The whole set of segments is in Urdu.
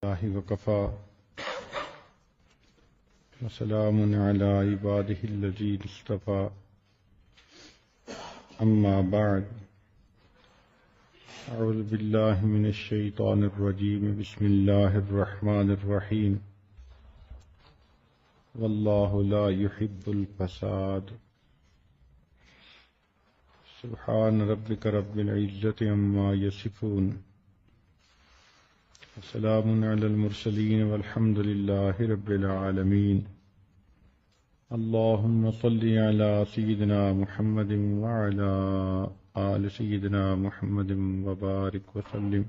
اللہ وکفا وسلام علی عبادہ الذین اصطفی اما بعد اعوذ باللہ من الشیطان الرجیم بسم اللہ الرحمن الرحیم واللہ لا يحب الفساد سبحان ربک رب العزت عما یصفون السلام علی المرسلین والحمد للہ رب العالمین اللہم صلی علی سیدنا محمد وعلی آل سیدنا محمد وبارک وسلم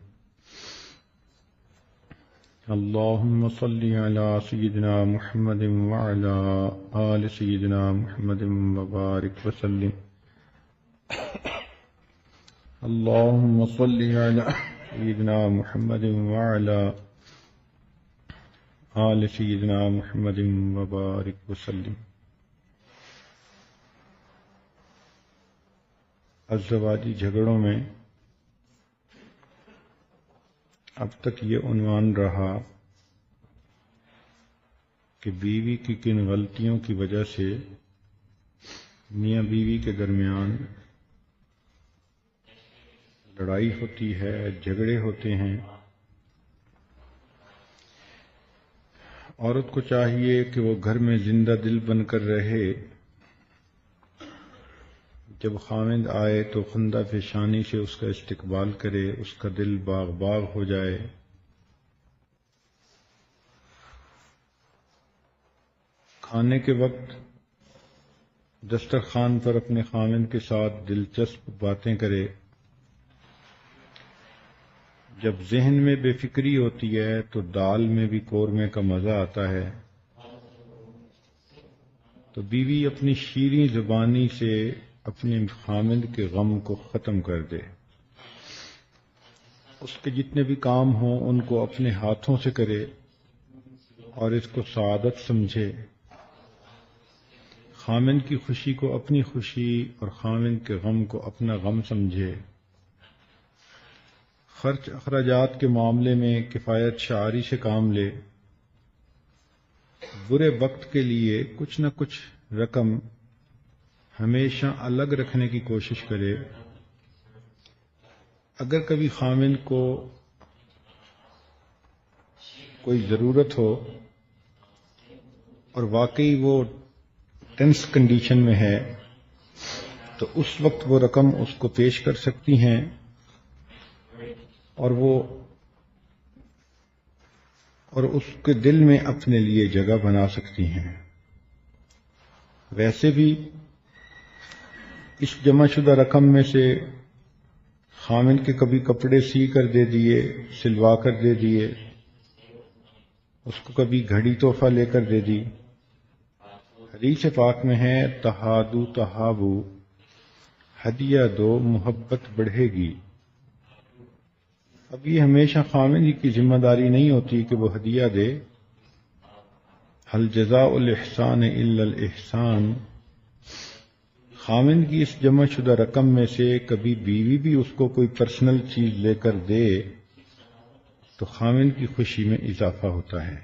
اللہم صلی علی سیدنا محمد وعلی آل سیدنا محمد وبارک وسلم اللہم صلی علی سیدنا محمد وعلی آل سیدنا محمد وبارک وسلم. ازدواجی جھگڑوں میں اب تک یہ عنوان رہا کہ بیوی کی کن غلطیوں کی وجہ سے میاں بیوی کے درمیان لڑائی ہوتی ہے، جھگڑے ہوتے ہیں. عورت کو چاہیے کہ وہ گھر میں زندہ دل بن کر رہے. جب خاوند آئے تو خندہ پیشانی سے اس کا استقبال کرے، اس کا دل باغ باغ ہو جائے. کھانے کے وقت دسترخوان پر اپنے خاوند کے ساتھ دلچسپ باتیں کرے. جب ذہن میں بے فکری ہوتی ہے تو دال میں بھی قورمے کا مزہ آتا ہے. تو بیوی اپنی شیریں زبانی سے اپنے خاوند کے غم کو ختم کر دے. اس کے جتنے بھی کام ہوں ان کو اپنے ہاتھوں سے کرے اور اس کو سعادت سمجھے. خاوند کی خوشی کو اپنی خوشی اور خاوند کے غم کو اپنا غم سمجھے. خرچ اخراجات کے معاملے میں کفایت شعاری سے کام لے. برے وقت کے لیے کچھ نہ کچھ رقم ہمیشہ الگ رکھنے کی کوشش کرے. اگر کبھی خاوند کو کوئی ضرورت ہو اور واقعی وہ ٹینس کنڈیشن میں ہے تو اس وقت وہ رقم اس کو پیش کر سکتی ہیں اور اس کے دل میں اپنے لیے جگہ بنا سکتی ہیں. ویسے بھی اس جمع شدہ رقم میں سے خاوند کے کبھی کپڑے سی کر دے دیے، سلوا کر دے دیے، اس کو کبھی گھڑی تحفہ لے کر دے دی. حدیث پاک میں ہے تہادو تہابو، ہدیہ دو محبت بڑھے گی. اب یہ ہمیشہ خاوند کی ذمہ داری نہیں ہوتی کہ وہ ہدیہ دے. هل جزاء الاحسان الا الاحسان. خاوند کی اس جمع شدہ رقم میں سے کبھی بیوی بھی اس کو کوئی پرسنل چیز لے کر دے تو خاوند کی خوشی میں اضافہ ہوتا ہے.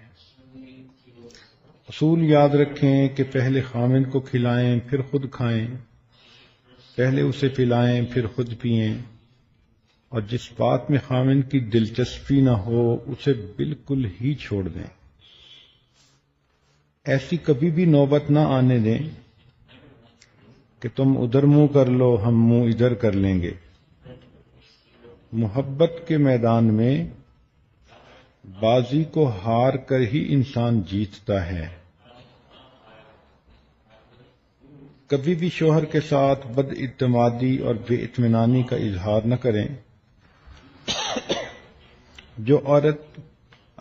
اصول یاد رکھیں کہ پہلے خاوند کو کھلائیں پھر خود کھائیں، پہلے اسے پلائیں پھر خود پئیں، اور جس بات میں خاوند کی دلچسپی نہ ہو اسے بالکل ہی چھوڑ دیں. ایسی کبھی بھی نوبت نہ آنے دیں کہ تم ادھر منہ کر لو ہم منہ ادھر کر لیں گے. محبت کے میدان میں بازی کو ہار کر ہی انسان جیتتا ہے. کبھی بھی شوہر کے ساتھ بد اعتمادی اور بے اطمینانی کا اظہار نہ کریں. جو عورت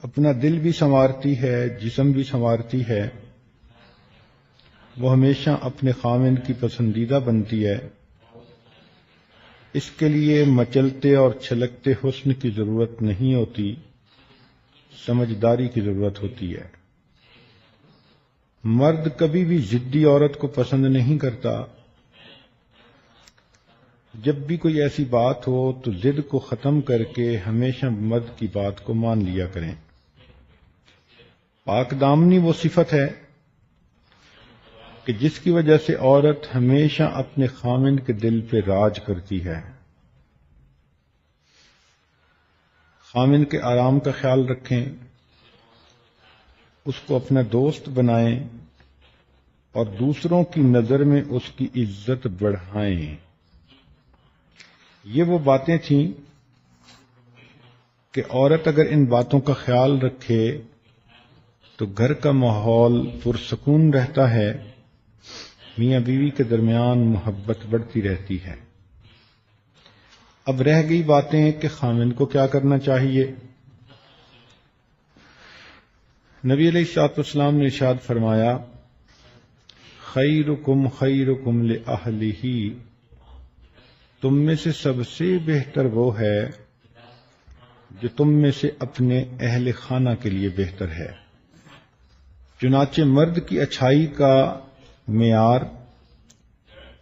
اپنا دل بھی سنوارتی ہے، جسم بھی سنوارتی ہے، وہ ہمیشہ اپنے خاوند کی پسندیدہ بنتی ہے. اس کے لیے مچلتے اور چھلکتے حسن کی ضرورت نہیں ہوتی، سمجھداری کی ضرورت ہوتی ہے. مرد کبھی بھی ضدی عورت کو پسند نہیں کرتا. جب بھی کوئی ایسی بات ہو تو ضد کو ختم کر کے ہمیشہ مرد کی بات کو مان لیا کریں. پاک دامنی وہ صفت ہے کہ جس کی وجہ سے عورت ہمیشہ اپنے خامن کے دل پہ راج کرتی ہے، خامن کے آرام کا خیال رکھیں، اس کو اپنا دوست بنائیں اور دوسروں کی نظر میں اس کی عزت بڑھائیں۔ یہ وہ باتیں تھیں کہ عورت اگر ان باتوں کا خیال رکھے تو گھر کا ماحول پرسکون رہتا ہے، میاں بیوی کے درمیان محبت بڑھتی رہتی ہے۔ اب رہ گئی باتیں کہ خامن کو کیا کرنا چاہیے۔ نبی علیہ الصلوۃ والسلام نے ارشاد فرمایا، خیرکم خیرکم لأہلہ، تم میں سے سب سے بہتر وہ ہے جو تم میں سے اپنے اہل خانہ کے لیے بہتر ہے۔ چنانچہ مرد کی اچھائی کا معیار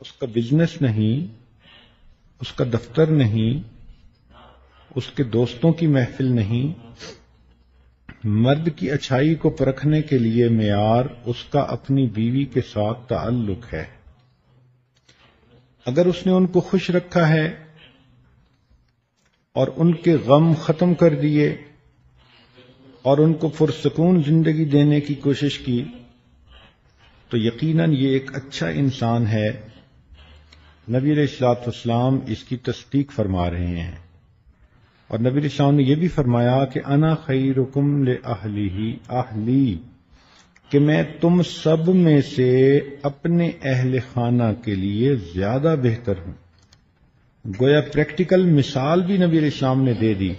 اس کا بزنس نہیں، اس کا دفتر نہیں، اس کے دوستوں کی محفل نہیں، مرد کی اچھائی کو پرکھنے کے لیے معیار اس کا اپنی بیوی کے ساتھ تعلق ہے۔ اگر اس نے ان کو خوش رکھا ہے اور ان کے غم ختم کر دیے اور ان کو پرسکون زندگی دینے کی کوشش کی تو یقیناً یہ ایک اچھا انسان ہے۔ نبی علیہ الصلوۃ والسلام اس کی تصدیق فرما رہے ہیں، اور نبی علیہ السلام نے یہ بھی فرمایا کہ انا خیرکم لأہلی، کہ میں تم سب میں سے اپنے اہل خانہ کے لیے زیادہ بہتر ہوں۔ گویا پریکٹیکل مثال بھی نبی علیہ السلام نے دے دی۔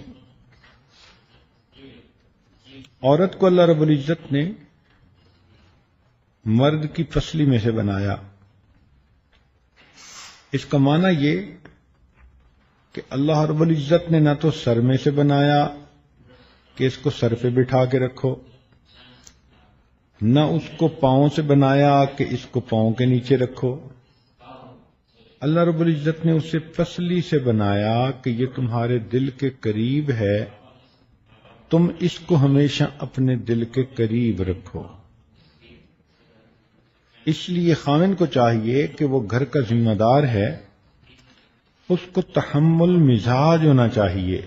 عورت کو اللہ رب العزت نے مرد کی پسلی میں سے بنایا۔ اس کا معنی یہ کہ اللہ رب العزت نے نہ تو سر میں سے بنایا کہ اس کو سر پہ بٹھا کے رکھو، نہ اس کو پاؤں سے بنایا کہ اس کو پاؤں کے نیچے رکھو۔ اللہ رب العزت نے اسے پسلی سے بنایا کہ یہ تمہارے دل کے قریب ہے، تم اس کو ہمیشہ اپنے دل کے قریب رکھو۔ اس لیے خاوند کو چاہیے کہ وہ گھر کا ذمہ دار ہے، اس کو تحمل مزاج ہونا چاہیے۔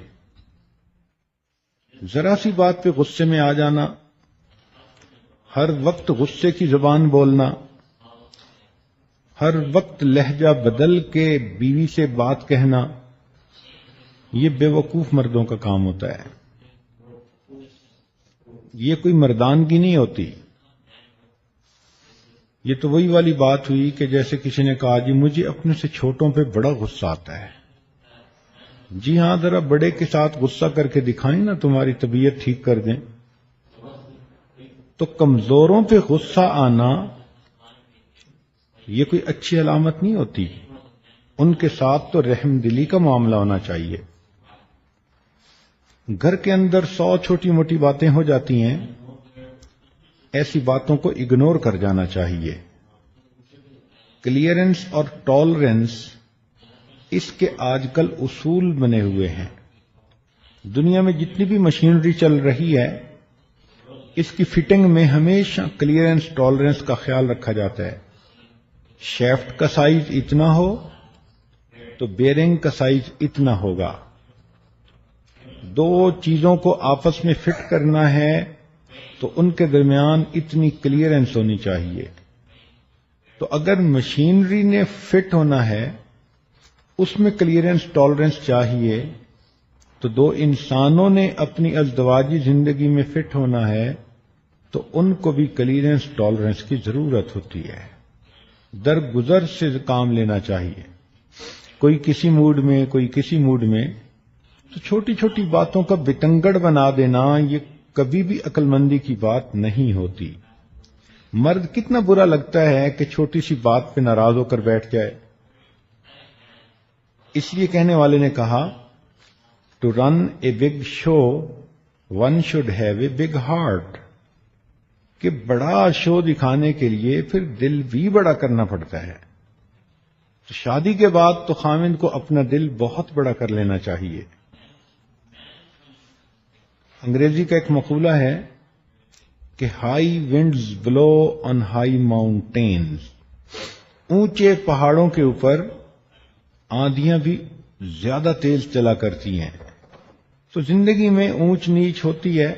ذرا سی بات پہ غصے میں آ جانا، ہر وقت غصے کی زبان بولنا، ہر وقت لہجہ بدل کے بیوی سے بات کہنا، یہ بے وقوف مردوں کا کام ہوتا ہے۔ یہ کوئی مردانگی نہیں ہوتی۔ یہ تو وہی والی بات ہوئی کہ جیسے کسی نے کہا جی مجھے اپنے سے چھوٹوں پہ بڑا غصہ آتا ہے۔ جی ہاں، ذرا بڑے کے ساتھ غصہ کر کے دکھائیں نا، تمہاری طبیعت ٹھیک کر دیں۔ تو کمزوروں پہ غصہ آنا یہ کوئی اچھی علامت نہیں ہوتی۔ ان کے ساتھ تو رحم دلی کا معاملہ ہونا چاہیے۔ گھر کے اندر 100 چھوٹی موٹی باتیں ہو جاتی ہیں، ایسی باتوں کو اگنور کر جانا چاہیے۔ کلیئرنس اور ٹالرنس اس کے آج کل اصول بنے ہوئے ہیں۔ دنیا میں جتنی بھی مشینری چل رہی ہے اس کی فٹنگ میں ہمیشہ کلیئرنس ٹالرنس کا خیال رکھا جاتا ہے۔ شیفٹ کا سائز اتنا ہو تو بیئرنگ کا سائز اتنا ہوگا۔ دو چیزوں کو آپس میں فٹ کرنا ہے تو ان کے درمیان اتنی کلیئرنس ہونی چاہیے۔ تو اگر مشینری نے فٹ ہونا ہے، اس میں کلیئرنس ٹالرنس چاہیے، تو دو انسانوں نے اپنی ازدواجی زندگی میں فٹ ہونا ہے تو ان کو بھی کلیئرنس ٹالرنس کی ضرورت ہوتی ہے۔ درگزر سے کام لینا چاہیے، کوئی کسی موڈ میں کوئی کسی موڈ میں، تو چھوٹی چھوٹی باتوں کا بتنگڑ بنا دینا یہ کبھی بھی عقل مندی کی بات نہیں ہوتی۔ مرد کتنا برا لگتا ہے کہ چھوٹی سی بات پہ ناراض ہو کر بیٹھ جائے۔ اس لیے کہنے والے نے کہا to run a big show one should have a big heart, کہ بڑا شو دکھانے کے لیے پھر دل بھی بڑا کرنا پڑتا ہے۔ تو شادی کے بعد تو خاوند کو اپنا دل بہت بڑا کر لینا چاہیے۔ انگریزی کا ایک مقولہ ہے کہ high winds blow on high mountains, اونچے پہاڑوں کے اوپر آندیاں بھی زیادہ تیز چلا کرتی ہیں۔ تو زندگی میں اونچ نیچ ہوتی ہے،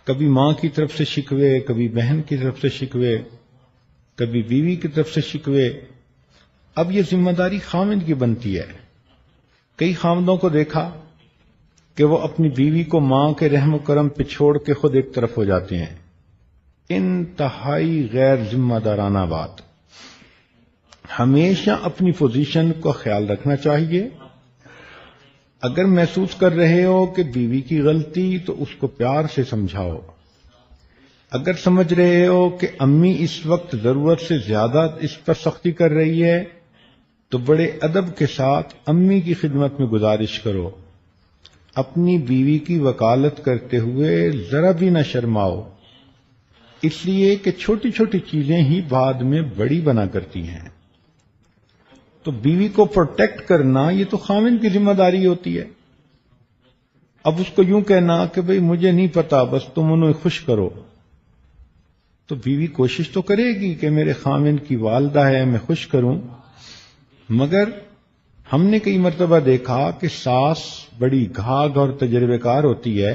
کبھی ماں کی طرف سے شکوے، کبھی بہن کی طرف سے شکوے، کبھی بیوی کی طرف سے شکوے۔ اب یہ ذمہ داری خاوند کی بنتی ہے۔ کئی خاوندوں کو دیکھا کہ وہ اپنی بیوی کو ماں کے رحم و کرم پہ چھوڑ کے خود ایک طرف ہو جاتے ہیں۔ انتہائی غیر ذمہ دارانہ بات۔ ہمیشہ اپنی پوزیشن کا خیال رکھنا چاہیے۔ اگر محسوس کر رہے ہو کہ بیوی کی غلطی تو اس کو پیار سے سمجھاؤ۔ اگر سمجھ رہے ہو کہ امی اس وقت ضرورت سے زیادہ اس پر سختی کر رہی ہے تو بڑے ادب کے ساتھ امی کی خدمت میں گزارش کرو۔ اپنی بیوی کی وکالت کرتے ہوئے ذرا بھی نہ شرماؤ، اس لیے کہ چھوٹی چھوٹی چیزیں ہی بعد میں بڑی بنا کرتی ہیں۔ تو بیوی کو پروٹیکٹ کرنا یہ تو خاوند کی ذمہ داری ہوتی ہے۔ اب اس کو یوں کہنا کہ بھئی مجھے نہیں پتا، بس تم انہیں خوش کرو، تو بیوی کوشش تو کرے گی کہ میرے خاوند کی والدہ ہے میں خوش کروں، مگر ہم نے کئی مرتبہ دیکھا کہ ساس بڑی گھاگ اور تجربے کار ہوتی ہے،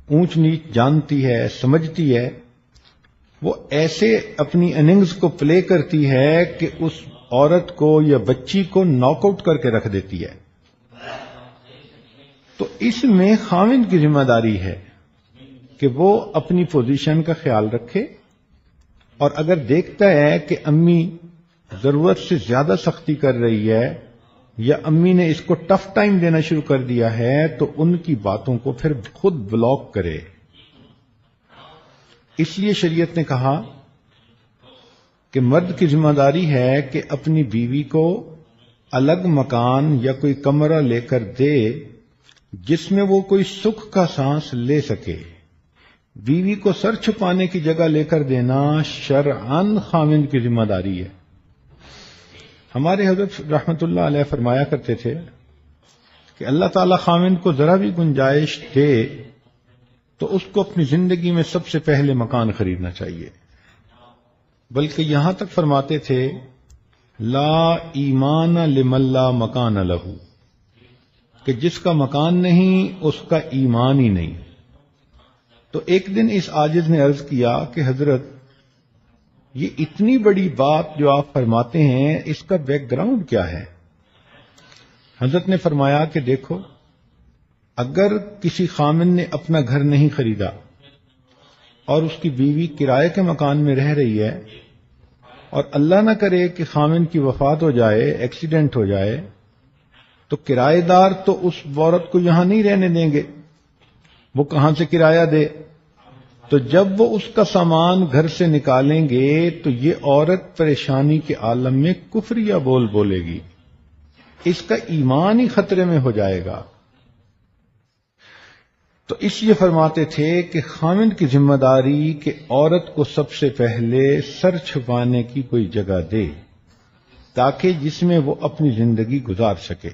اونچ نیچ جانتی ہے، سمجھتی ہے، وہ ایسے اپنی اننگز کو پلے کرتی ہے کہ اس عورت کو یا بچی کو ناک آؤٹ کر کے رکھ دیتی ہے۔ تو اس میں خاوند کی ذمہ داری ہے کہ وہ اپنی پوزیشن کا خیال رکھے، اور اگر دیکھتا ہے کہ امی ضرورت سے زیادہ سختی کر رہی ہے یا امی نے اس کو ٹف ٹائم دینا شروع کر دیا ہے تو ان کی باتوں کو پھر خود بلاک کرے۔ اس لیے شریعت نے کہا کہ مرد کی ذمہ داری ہے کہ اپنی بیوی کو الگ مکان یا کوئی کمرہ لے کر دے جس میں وہ کوئی سکھ کا سانس لے سکے۔ بیوی کو سر چھپانے کی جگہ لے کر دینا شرعاً خاوند کی ذمہ داری ہے۔ ہمارے حضرت رحمت اللہ علیہ فرمایا کرتے تھے کہ اللہ تعالی خاوند کو ذرا بھی گنجائش دے تو اس کو اپنی زندگی میں سب سے پہلے مکان خریدنا چاہیے، بلکہ یہاں تک فرماتے تھے لا ایمان لمن لا مکان لہ، کہ جس کا مکان نہیں اس کا ایمان ہی نہیں۔ تو ایک دن اس عاجز نے عرض کیا کہ حضرت یہ اتنی بڑی بات جو آپ فرماتے ہیں اس کا بیک گراؤنڈ کیا ہے؟ حضرت نے فرمایا کہ دیکھو، اگر کسی خاوند نے اپنا گھر نہیں خریدا اور اس کی بیوی کرائے کے مکان میں رہ رہی ہے، اور اللہ نہ کرے کہ خاوند کی وفات ہو جائے، ایکسیڈنٹ ہو جائے، تو کرایہ دار تو اس عورت کو یہاں نہیں رہنے دیں گے، وہ کہاں سے کرایہ دے؟ تو جب وہ اس کا سامان گھر سے نکالیں گے تو یہ عورت پریشانی کے عالم میں کفریہ بول بولے گی، اس کا ایمان ہی خطرے میں ہو جائے گا۔ تو اس لیے فرماتے تھے کہ خاوند کی ذمہ داری کہ عورت کو سب سے پہلے سر چھپانے کی کوئی جگہ دے تاکہ جس میں وہ اپنی زندگی گزار سکے۔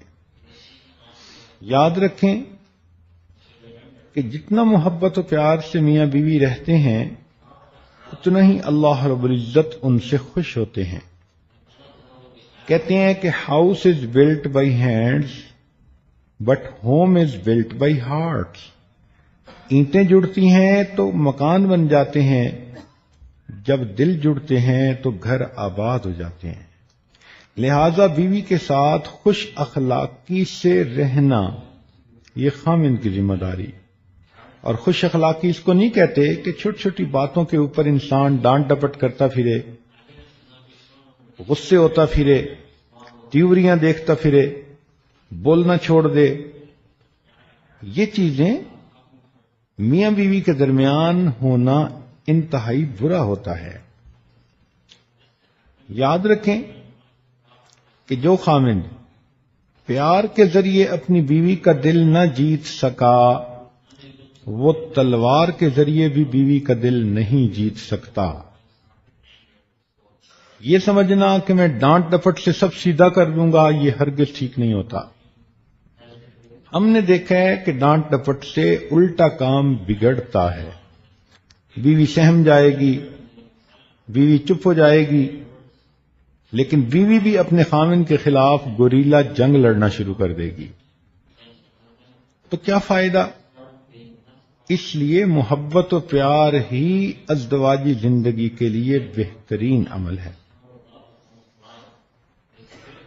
یاد رکھیں کہ جتنا محبت و پیار سے میاں بیوی رہتے ہیں اتنا ہی اللہ رب العزت ان سے خوش ہوتے ہیں۔ کہتے ہیں کہ house is built by hands but home is built by hearts. اینٹیں جڑتی ہیں تو مکان بن جاتے ہیں، جب دل جڑتے ہیں تو گھر آباد ہو جاتے ہیں۔ لہذا بیوی کے ساتھ خوش اخلاقی سے رہنا یہ خاوند کی ذمہ داری۔ اور خوش اخلاقی اس کو نہیں کہتے کہ چھوٹی چھوٹی باتوں کے اوپر انسان ڈانٹ ڈپٹ کرتا پھرے، غصے ہوتا پھرے، تیوریاں دیکھتا پھرے، بولنا چھوڑ دے۔ یہ چیزیں میاں بیوی کے درمیان ہونا انتہائی برا ہوتا ہے۔ یاد رکھیں کہ جو خاوند پیار کے ذریعے اپنی بیوی کا دل نہ جیت سکا وہ تلوار کے ذریعے بھی بیوی کا دل نہیں جیت سکتا۔ یہ سمجھنا کہ میں ڈانٹ ڈپٹ سے سب سیدھا کر دوں گا یہ ہرگز ٹھیک نہیں ہوتا۔ ہم نے دیکھا ہے کہ ڈانٹ ڈپٹ سے الٹا کام بگڑتا ہے۔ بیوی سہم جائے گی، بیوی چپ ہو جائے گی، لیکن بیوی بھی اپنے خاوند کے خلاف گوریلا جنگ لڑنا شروع کر دے گی. تو کیا فائدہ؟ اس لیے محبت و پیار ہی ازدواجی زندگی کے لیے بہترین عمل ہے.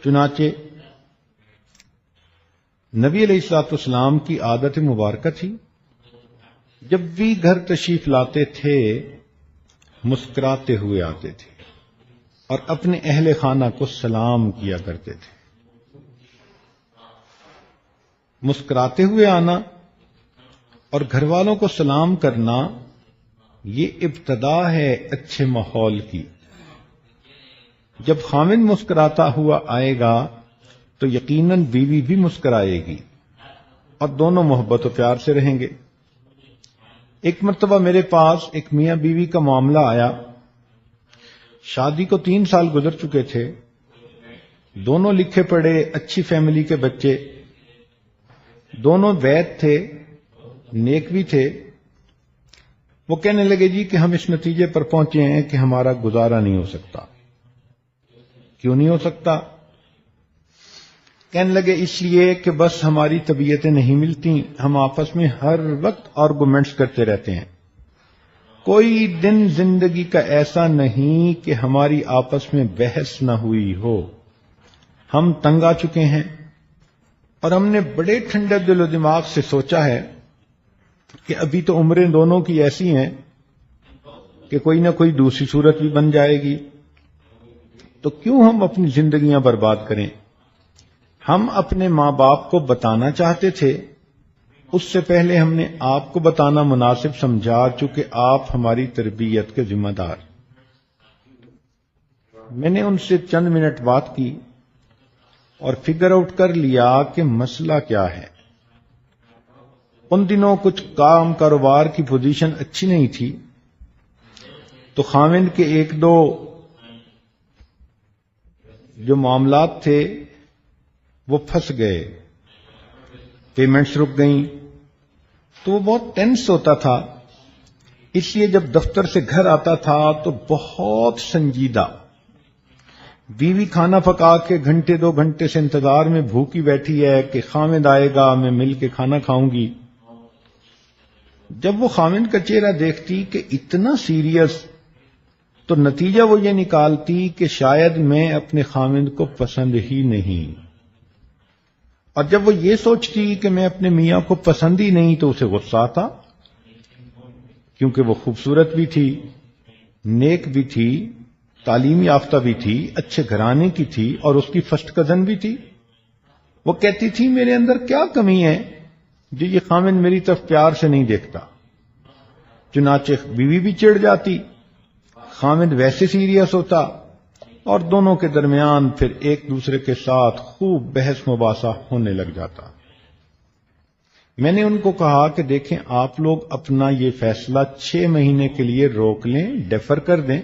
چنانچہ نبی علیہ الصلوۃ والسلام کی عادت مبارکہ تھی، جب بھی گھر تشریف لاتے تھے مسکراتے ہوئے آتے تھے اور اپنے اہل خانہ کو سلام کیا کرتے تھے. مسکراتے ہوئے آنا اور گھر والوں کو سلام کرنا یہ ابتدا ہے اچھے ماحول کی. جب خاوند مسکراتا ہوا آئے گا تو یقیناً بیوی بھی مسکرائے گی اور دونوں محبت و پیار سے رہیں گے. ایک مرتبہ میرے پاس ایک میاں بیوی کا معاملہ آیا. شادی کو 3 سال گزر چکے تھے، دونوں لکھے پڑھے، اچھی فیملی کے بچے، دونوں وید تھے، نیک بھی تھے. وہ کہنے لگے جی کہ ہم اس نتیجے پر پہنچے ہیں کہ ہمارا گزارا نہیں ہو سکتا. کیوں نہیں ہو سکتا؟ کہنے لگے اس لیے کہ بس ہماری طبیعتیں نہیں ملتی، ہم آپس میں ہر وقت آرگومنٹس کرتے رہتے ہیں. کوئی دن زندگی کا ایسا نہیں کہ ہماری آپس میں بحث نہ ہوئی ہو. ہم تنگ آ چکے ہیں اور ہم نے بڑے ٹھنڈے دل و دماغ سے سوچا ہے کہ ابھی تو عمریں دونوں کی ایسی ہیں کہ کوئی نہ کوئی دوسری صورت بھی بن جائے گی، تو کیوں ہم اپنی زندگیاں برباد کریں. ہم اپنے ماں باپ کو بتانا چاہتے تھے، اس سے پہلے ہم نے آپ کو بتانا مناسب سمجھا چونکہ آپ ہماری تربیت کے ذمہ دار. میں نے ان سے چند منٹ بات کی اور فگر آؤٹ کر لیا کہ مسئلہ کیا ہے. ان دنوں کچھ کام کاروبار کی پوزیشن اچھی نہیں تھی، تو خاوند کے 1-2 جو معاملات تھے وہ پھنس گئے، پیمنٹس رک گئیں، تو وہ بہت ٹینس ہوتا تھا. اس لیے جب دفتر سے گھر آتا تھا تو بہت سنجیدہ. بیوی کھانا پکا کے 1-2 گھنٹے سے انتظار میں بھوکی بیٹھی ہے کہ خاوند آئے گا، میں مل کے کھانا کھاؤں گی. جب وہ خاوند کا چہرہ دیکھتی کہ اتنا سیریس، تو نتیجہ وہ یہ نکالتی کہ شاید میں اپنے خاوند کو پسند ہی نہیں. اور جب وہ یہ سوچتی کہ میں اپنے میاں کو پسند ہی نہیں تو اسے غصہ آتا، کیونکہ وہ خوبصورت بھی تھی، نیک بھی تھی، تعلیم یافتہ بھی تھی، اچھے گھرانے کی تھی اور اس کی فرسٹ کزن بھی تھی. وہ کہتی تھی میرے اندر کیا کمی ہے جو یہ خاوند میری طرف پیار سے نہیں دیکھتا. چنانچہ بیوی بھی چڑ جاتی، خاوند ویسے سیریس ہوتا اور دونوں کے درمیان پھر ایک دوسرے کے ساتھ خوب بحث مباحثہ ہونے لگ جاتا. میں نے ان کو کہا کہ دیکھیں آپ لوگ اپنا یہ فیصلہ 6 مہینے کے لیے روک لیں، ڈیفر کر دیں،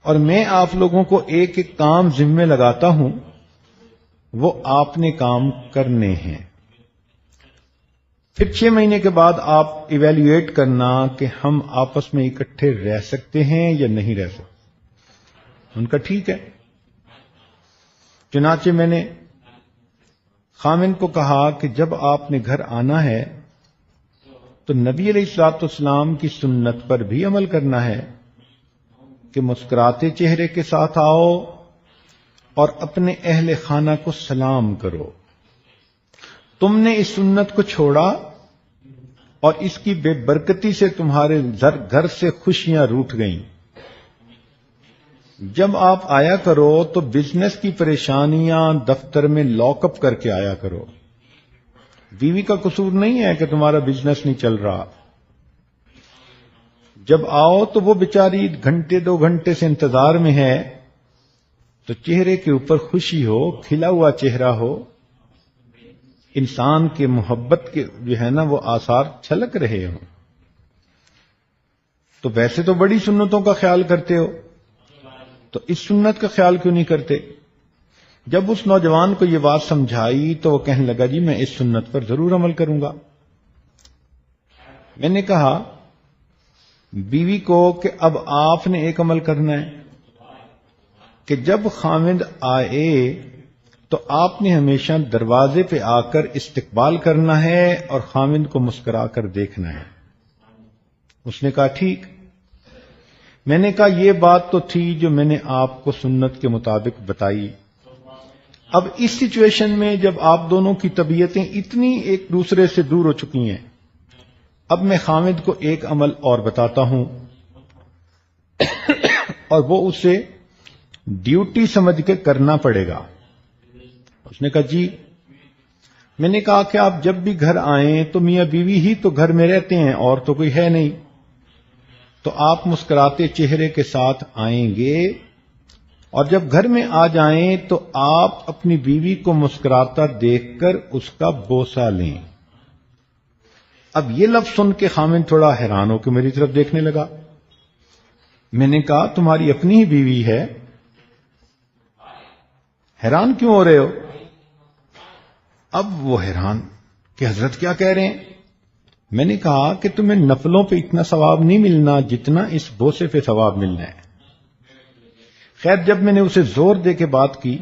اور میں آپ لوگوں کو ایک ایک کام ذمہ لگاتا ہوں، وہ آپ نے کام کرنے ہیں. پھر 6 مہینے کے بعد آپ ایویلیویٹ کرنا کہ ہم آپس میں اکٹھے رہ سکتے ہیں یا نہیں رہ سکتے. ان کا ٹھیک ہے. چنانچہ میں نے خاوند کو کہا کہ جب آپ نے گھر آنا ہے تو نبی علیہ الصلوۃ والسلام کی سنت پر بھی عمل کرنا ہے کہ مسکراتے چہرے کے ساتھ آؤ اور اپنے اہل خانہ کو سلام کرو. تم نے اس سنت کو چھوڑا اور اس کی بے برکتی سے تمہارے گھر سے خوشیاں روٹھ گئیں. جب آپ آیا کرو تو بزنس کی پریشانیاں دفتر میں لاک اپ کر کے آیا کرو. بیوی کا قصور نہیں ہے کہ تمہارا بزنس نہیں چل رہا. جب آؤ تو وہ بیچاری 1-2 گھنٹے سے انتظار میں ہے، تو چہرے کے اوپر خوشی ہو، کھلا ہوا چہرہ ہو، انسان کے محبت کے جو ہے نا وہ آثار چھلک رہے ہوں. تو ویسے تو بڑی سنتوں کا خیال کرتے ہو، تو اس سنت کا خیال کیوں نہیں کرتے؟ جب اس نوجوان کو یہ بات سمجھائی تو وہ کہنے لگا جی میں اس سنت پر ضرور عمل کروں گا. میں نے کہا بیوی کو کہ اب آپ نے ایک عمل کرنا ہے کہ جب خاوند آئے تو آپ نے ہمیشہ دروازے پہ آ کر استقبال کرنا ہے اور خاوند کو مسکرا کر دیکھنا ہے۔ اس نے کہا ٹھیک۔ میں نے کہا یہ بات تو تھی جو میں نے آپ کو سنت کے مطابق بتائی، اب اس سچویشن میں جب آپ دونوں کی طبیعتیں اتنی ایک دوسرے سے دور ہو چکی ہیں، اب میں خاوند کو ایک عمل اور بتاتا ہوں اور وہ اسے ڈیوٹی سمجھ کے کرنا پڑے گا۔ اس نے کہا جی۔ میں نے کہا کہ آپ جب بھی گھر آئیں تو میاں بیوی ہی تو گھر میں رہتے ہیں اور تو کوئی ہے نہیں، تو آپ مسکراتے چہرے کے ساتھ آئیں گے اور جب گھر میں آ جائیں تو آپ اپنی بیوی کو مسکراتا دیکھ کر اس کا بوسہ لیں۔ اب یہ لفظ سن کے خاوند تھوڑا حیران ہو کے میری طرف دیکھنے لگا۔ میں نے کہا تمہاری اپنی ہی بیوی ہے، حیران کیوں ہو رہے ہو؟ اب وہ حیران کہ حضرت کیا کہہ رہے ہیں؟ میں نے کہا کہ تمہیں نفلوں پہ اتنا ثواب نہیں ملنا جتنا اس بوسے پہ ثواب ملنا ہے۔ خیر جب میں نے اسے زور دے کے بات کی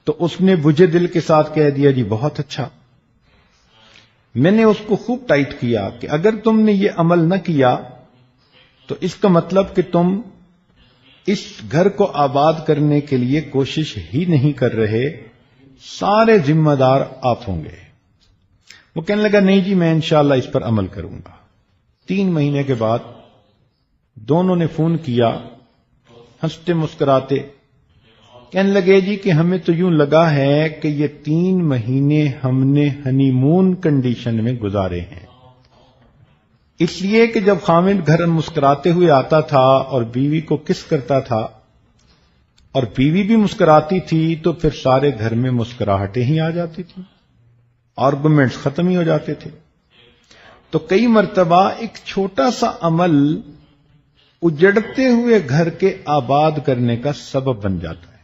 تو اس نے بجھے دل کے ساتھ کہہ دیا جی بہت اچھا۔ میں نے اس کو خوب ٹائٹ کیا کہ اگر تم نے یہ عمل نہ کیا تو اس کا مطلب کہ تم اس گھر کو آباد کرنے کے لیے کوشش ہی نہیں کر رہے، سارے ذمہ دار آپ ہوں گے۔ وہ کہنے لگا نہیں جی میں انشاءاللہ اس پر عمل کروں گا۔ 3 مہینے کے بعد دونوں نے فون کیا، ہنستے مسکراتے کہنے لگے جی کہ ہمیں تو یوں لگا ہے کہ یہ 3 مہینے ہم نے ہنی مون کنڈیشن میں گزارے ہیں، اس لیے کہ جب خاوند گھر مسکراتے ہوئے آتا تھا اور بیوی کو کس کرتا تھا اور بیوی بھی مسکراتی تھی تو پھر سارے گھر میں مسکراہٹیں ہی آ جاتی تھی، آرگومنٹس ختم ہی ہو جاتے تھے۔ تو کئی مرتبہ ایک چھوٹا سا عمل اجڑتے ہوئے گھر کے آباد کرنے کا سبب بن جاتا ہے۔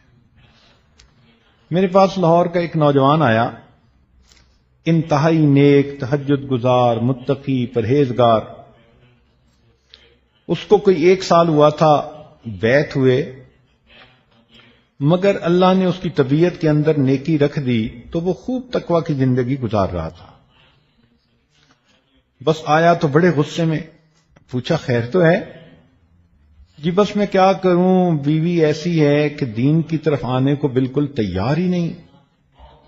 میرے پاس لاہور کا ایک نوجوان آیا، انتہائی نیک، تہجد گزار، متقی، پرہیزگار۔ اس کو کوئی 1 سال ہوا تھا بیعت ہوئے، مگر اللہ نے اس کی طبیعت کے اندر نیکی رکھ دی تو وہ خوب تقوی کی زندگی گزار رہا تھا۔ بس آیا تو بڑے غصے میں، پوچھا خیر تو ہے؟ جی بس میں کیا کروں، بیوی ایسی ہے کہ دین کی طرف آنے کو بالکل تیار ہی نہیں،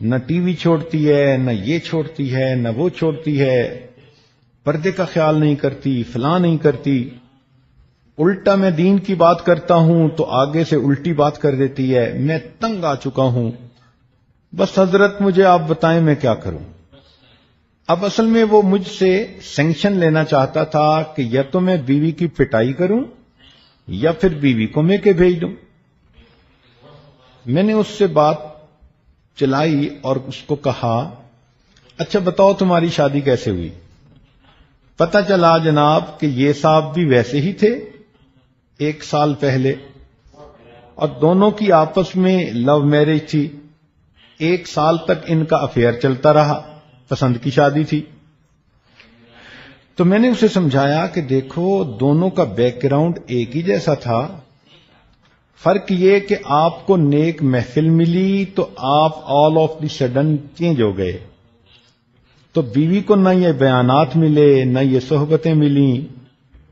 نہ ٹی وی چھوڑتی ہے، نہ یہ چھوڑتی ہے، نہ وہ چھوڑتی ہے، پردے کا خیال نہیں کرتی، فلاں نہیں کرتی، الٹا میں دین کی بات کرتا ہوں تو آگے سے الٹی بات کر دیتی ہے، میں تنگ آ چکا ہوں، بس حضرت مجھے آپ بتائیں میں کیا کروں۔ اب اصل میں وہ مجھ سے سینکشن لینا چاہتا تھا کہ یا تو میں بیوی کی پٹائی کروں یا پھر بیوی کو میں کے بھیج دوں۔ میں نے اس سے بات چلائی اور اس کو کہا اچھا بتاؤ تمہاری شادی کیسے ہوئی؟ پتہ چلا جناب کہ یہ صاحب بھی ویسے ہی تھے 1 سال پہلے، اور دونوں کی آپس میں لو میرج تھی، 1 سال تک ان کا افیئر چلتا رہا، پسند کی شادی تھی۔ تو میں نے اسے سمجھایا کہ دیکھو دونوں کا بیک گراؤنڈ ایک ہی جیسا تھا، فرق یہ کہ آپ کو نیک محفل ملی تو آپ all of the sudden change ہو گئے، تو بیوی کو نہ یہ بیانات ملے، نہ یہ صحبتیں ملیں،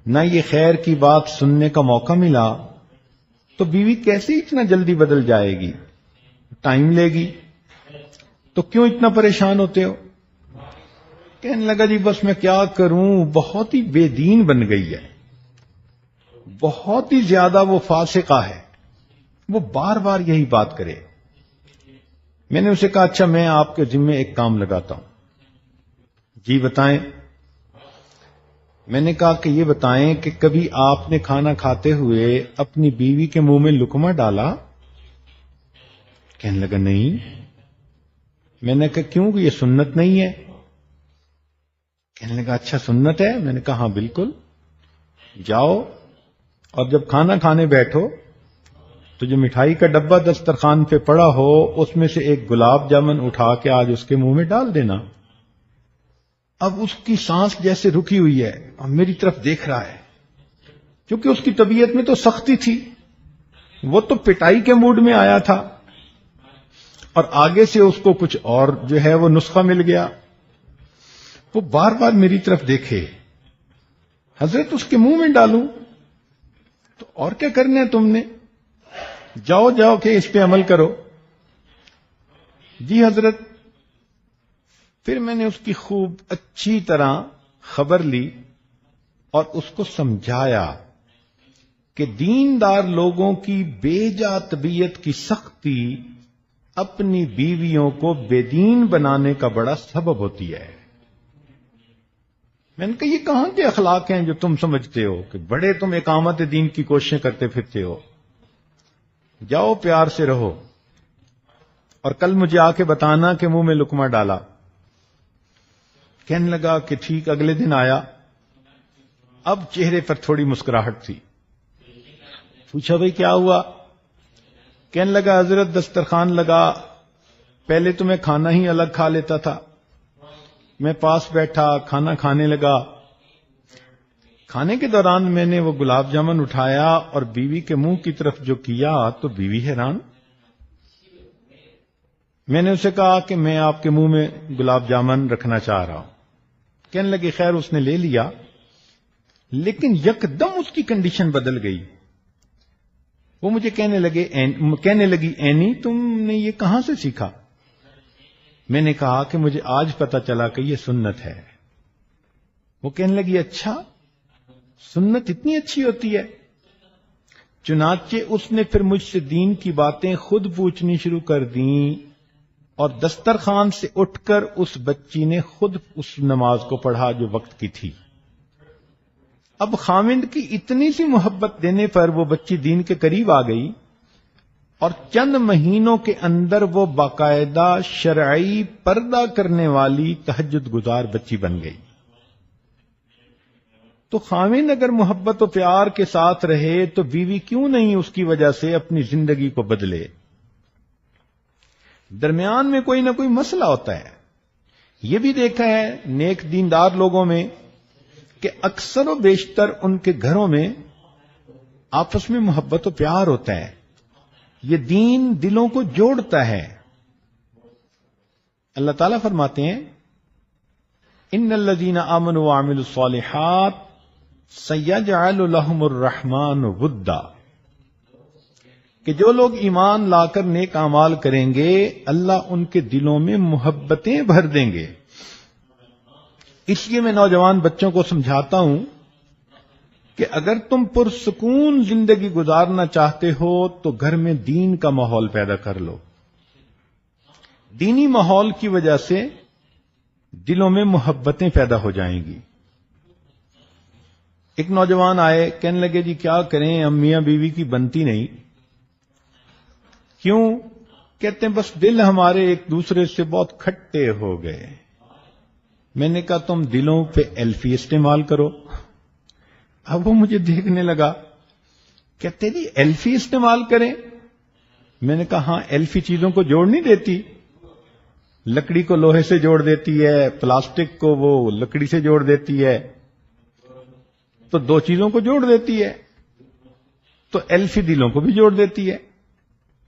نہ یہ خیر کی بات سننے کا موقع ملا، تو بیوی کیسے اتنا جلدی بدل جائے گی؟ ٹائم لے گی، تو کیوں اتنا پریشان ہوتے ہو؟ کہنے لگا جی بس میں کیا کروں، بہت ہی بے دین بن گئی ہے، بہت ہی زیادہ وہ فاسقہ ہے، وہ بار بار یہی بات کرے۔ میں نے اسے کہا اچھا میں آپ کے ذمے ایک کام لگاتا ہوں۔ جی بتائیں۔ میں نے کہا کہ یہ بتائیں کہ کبھی آپ نے کھانا کھاتے ہوئے اپنی بیوی کے منہ میں لقمہ ڈالا؟ کہنے لگا نہیں۔ میں نے کہا کیوں یہ سنت نہیں ہے؟ کہنے لگا اچھا سنت ہے؟ میں نے کہا ہاں بالکل۔ جاؤ اور جب کھانا کھانے بیٹھو تو جو مٹھائی کا ڈبہ دسترخوان پہ پڑا ہو اس میں سے ایک گلاب جامن اٹھا کے آج اس کے منہ میں ڈال دینا۔ اب اس کی سانس جیسے رکی ہوئی ہے اور میری طرف دیکھ رہا ہے کیونکہ اس کی طبیعت میں تو سختی تھی، وہ تو پٹائی کے موڈ میں آیا تھا، اور آگے سے اس کو کچھ اور جو ہے وہ نسخہ مل گیا. وہ بار بار میری طرف دیکھے، حضرت اس کے منہ میں ڈالوں تو اور کیا کرنا ہے تم نے، جاؤ جاؤ کہ اس پہ عمل کرو. جی حضرت. پھر میں نے اس کی خوب اچھی طرح خبر لی اور اس کو سمجھایا کہ دیندار لوگوں کی بے جا طبیعت کی سختی اپنی بیویوں کو بے دین بنانے کا بڑا سبب ہوتی ہے. میں نے کہا یہ کہاں کے اخلاق ہیں جو تم سمجھتے ہو کہ بڑے تم اقامت دین کی کوششیں کرتے پھرتے ہو. جاؤ پیار سے رہو، اور کل مجھے آ کے بتانا کہ منہ میں لقمہ ڈالا. کہنے لگا کہ ٹھیک. اگلے دن آیا، اب چہرے پر تھوڑی مسکراہٹ تھی. پوچھا بھئی کیا ہوا؟ کہنے لگا حضرت دسترخوان لگا، پہلے تو میں کھانا ہی الگ کھا لیتا تھا، میں پاس بیٹھا کھانا کھانے لگا. کھانے کے دوران میں نے وہ گلاب جامن اٹھایا اور بیوی کے منہ کی طرف جو کیا تو بیوی حیران. میں نے اسے کہا کہ میں آپ کے منہ میں گلاب جامن رکھنا چاہ رہا ہوں. کہنے لگی خیر. اس نے لے لیا، لیکن یکدم اس کی کنڈیشن بدل گئی. وہ مجھے کہنے لگی اینی تم نے یہ کہاں سے سیکھا؟ میں نے کہا کہ مجھے آج پتا چلا کہ یہ سنت ہے. وہ کہنے لگی اچھا، سنت اتنی اچھی ہوتی ہے؟ چنانچہ اس نے پھر مجھ سے دین کی باتیں خود پوچھنی شروع کر دیں، اور دسترخوان سے اٹھ کر اس بچی نے خود اس نماز کو پڑھا جو وقت کی تھی. اب خاوند کی اتنی سی محبت دینے پر وہ بچی دین کے قریب آ گئی، اور چند مہینوں کے اندر وہ باقاعدہ شرعی پردہ کرنے والی تہجد گزار بچی بن گئی. تو خاوند اگر محبت و پیار کے ساتھ رہے تو بیوی کیوں نہیں اس کی وجہ سے اپنی زندگی کو بدلے؟ درمیان میں کوئی نہ کوئی مسئلہ ہوتا ہے. یہ بھی دیکھا ہے نیک دیندار لوگوں میں کہ اکثر و بیشتر ان کے گھروں میں آپس میں محبت و پیار ہوتا ہے. یہ دین دلوں کو جوڑتا ہے. اللہ تعالیٰ فرماتے ہیں ان الذین آمنوا وعملوا الصالحات سیجعل لهم الرحمن ودا، کہ جو لوگ ایمان لا کر نیک اعمال کریں گے اللہ ان کے دلوں میں محبتیں بھر دیں گے. اس لیے میں نوجوان بچوں کو سمجھاتا ہوں کہ اگر تم پرسکون زندگی گزارنا چاہتے ہو تو گھر میں دین کا ماحول پیدا کر لو. دینی ماحول کی وجہ سے دلوں میں محبتیں پیدا ہو جائیں گی. ایک نوجوان آئے، کہنے لگے جی کیا کریں، ہم میاں بیوی کی بنتی نہیں. کیوں؟ کہتے ہیں بس دل ہمارے ایک دوسرے سے بہت کھٹے ہو گئے. میں نے کہا تم دلوں پہ ایلفی استعمال کرو. اب وہ مجھے دیکھنے لگا، کہتے جی ایلفی استعمال کریں؟ میں نے کہا ہاں، ایلفی چیزوں کو جوڑ نہیں دیتی، لکڑی کو لوہے سے جوڑ دیتی ہے، پلاسٹک کو وہ لکڑی سے جوڑ دیتی ہے، تو دو چیزوں کو جوڑ دیتی ہے. تو ایلفی دلوں کو بھی جوڑ دیتی ہے.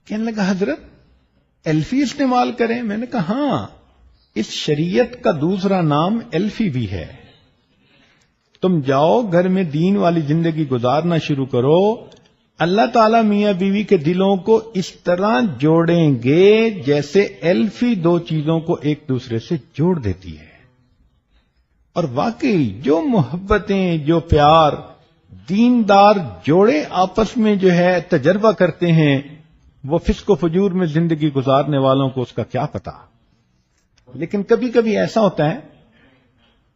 کہنے لگا حضرت ایلفی استعمال کریں؟ میں نے کہا ہاں، اس شریعت کا دوسرا نام ایلفی بھی ہے. تم جاؤ گھر میں دین والی زندگی گزارنا شروع کرو، اللہ تعالیٰ میاں بیوی کے دلوں کو اس طرح جوڑیں گے جیسے ایلفی دو چیزوں کو ایک دوسرے سے جوڑ دیتی ہے. اور واقعی جو محبتیں، جو پیار دیندار جوڑے آپس میں جو ہے تجربہ کرتے ہیں، وہ فسق و فجور میں زندگی گزارنے والوں کو اس کا کیا پتا. لیکن کبھی کبھی ایسا ہوتا ہے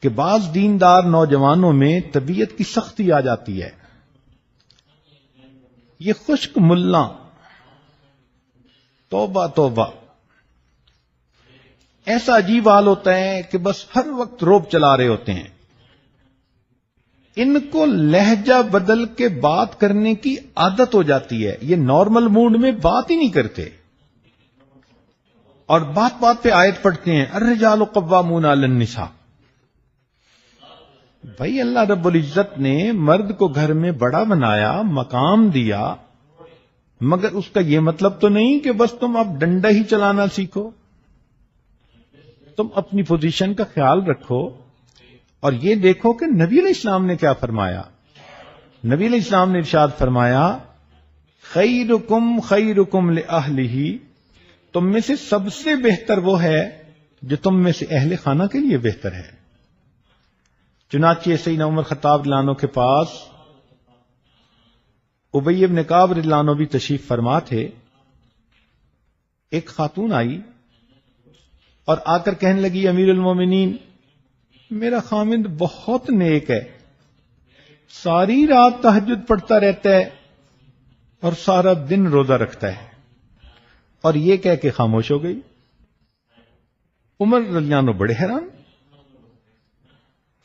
کہ بعض دیندار نوجوانوں میں طبیعت کی سختی آ جاتی ہے. یہ خشک ملا، توبہ توبہ، ایسا عجیب حال ہوتا ہے کہ بس ہر وقت روب چلا رہے ہوتے ہیں. ان کو لہجہ بدل کے بات کرنے کی عادت ہو جاتی ہے. یہ نارمل موڈ میں بات ہی نہیں کرتے، اور بات بات پہ آیت پڑھتے ہیں الرجال قوامون علی النساء. بھائی اللہ رب العزت نے مرد کو گھر میں بڑا بنایا، مقام دیا، مگر اس کا یہ مطلب تو نہیں کہ بس تم اب ڈنڈا ہی چلانا سیکھو. تم اپنی پوزیشن کا خیال رکھو اور یہ دیکھو کہ نبی علیہ السلام نے کیا فرمایا. نبی علیہ السلام نے ارشاد فرمایا خیرکم خیرکم لأہلہ، تم میں سے سب سے بہتر وہ ہے جو تم میں سے اہل خانہ کے لیے بہتر ہے. چنانچہ سیدنا عمر خطاب رضی اللہ عنہ کے پاس ابی بن کعب رضی اللہ عنہ بھی تشریف فرما تھے. ایک خاتون آئی اور آ کر کہنے لگی امیر المومنین میرا خامند بہت نیک ہے، ساری رات تہجد پڑھتا رہتا ہے اور سارا دن روزہ رکھتا ہے. اور یہ کہہ کے خاموش ہو گئی. عمر رضی اللہ عنہ بڑے حیران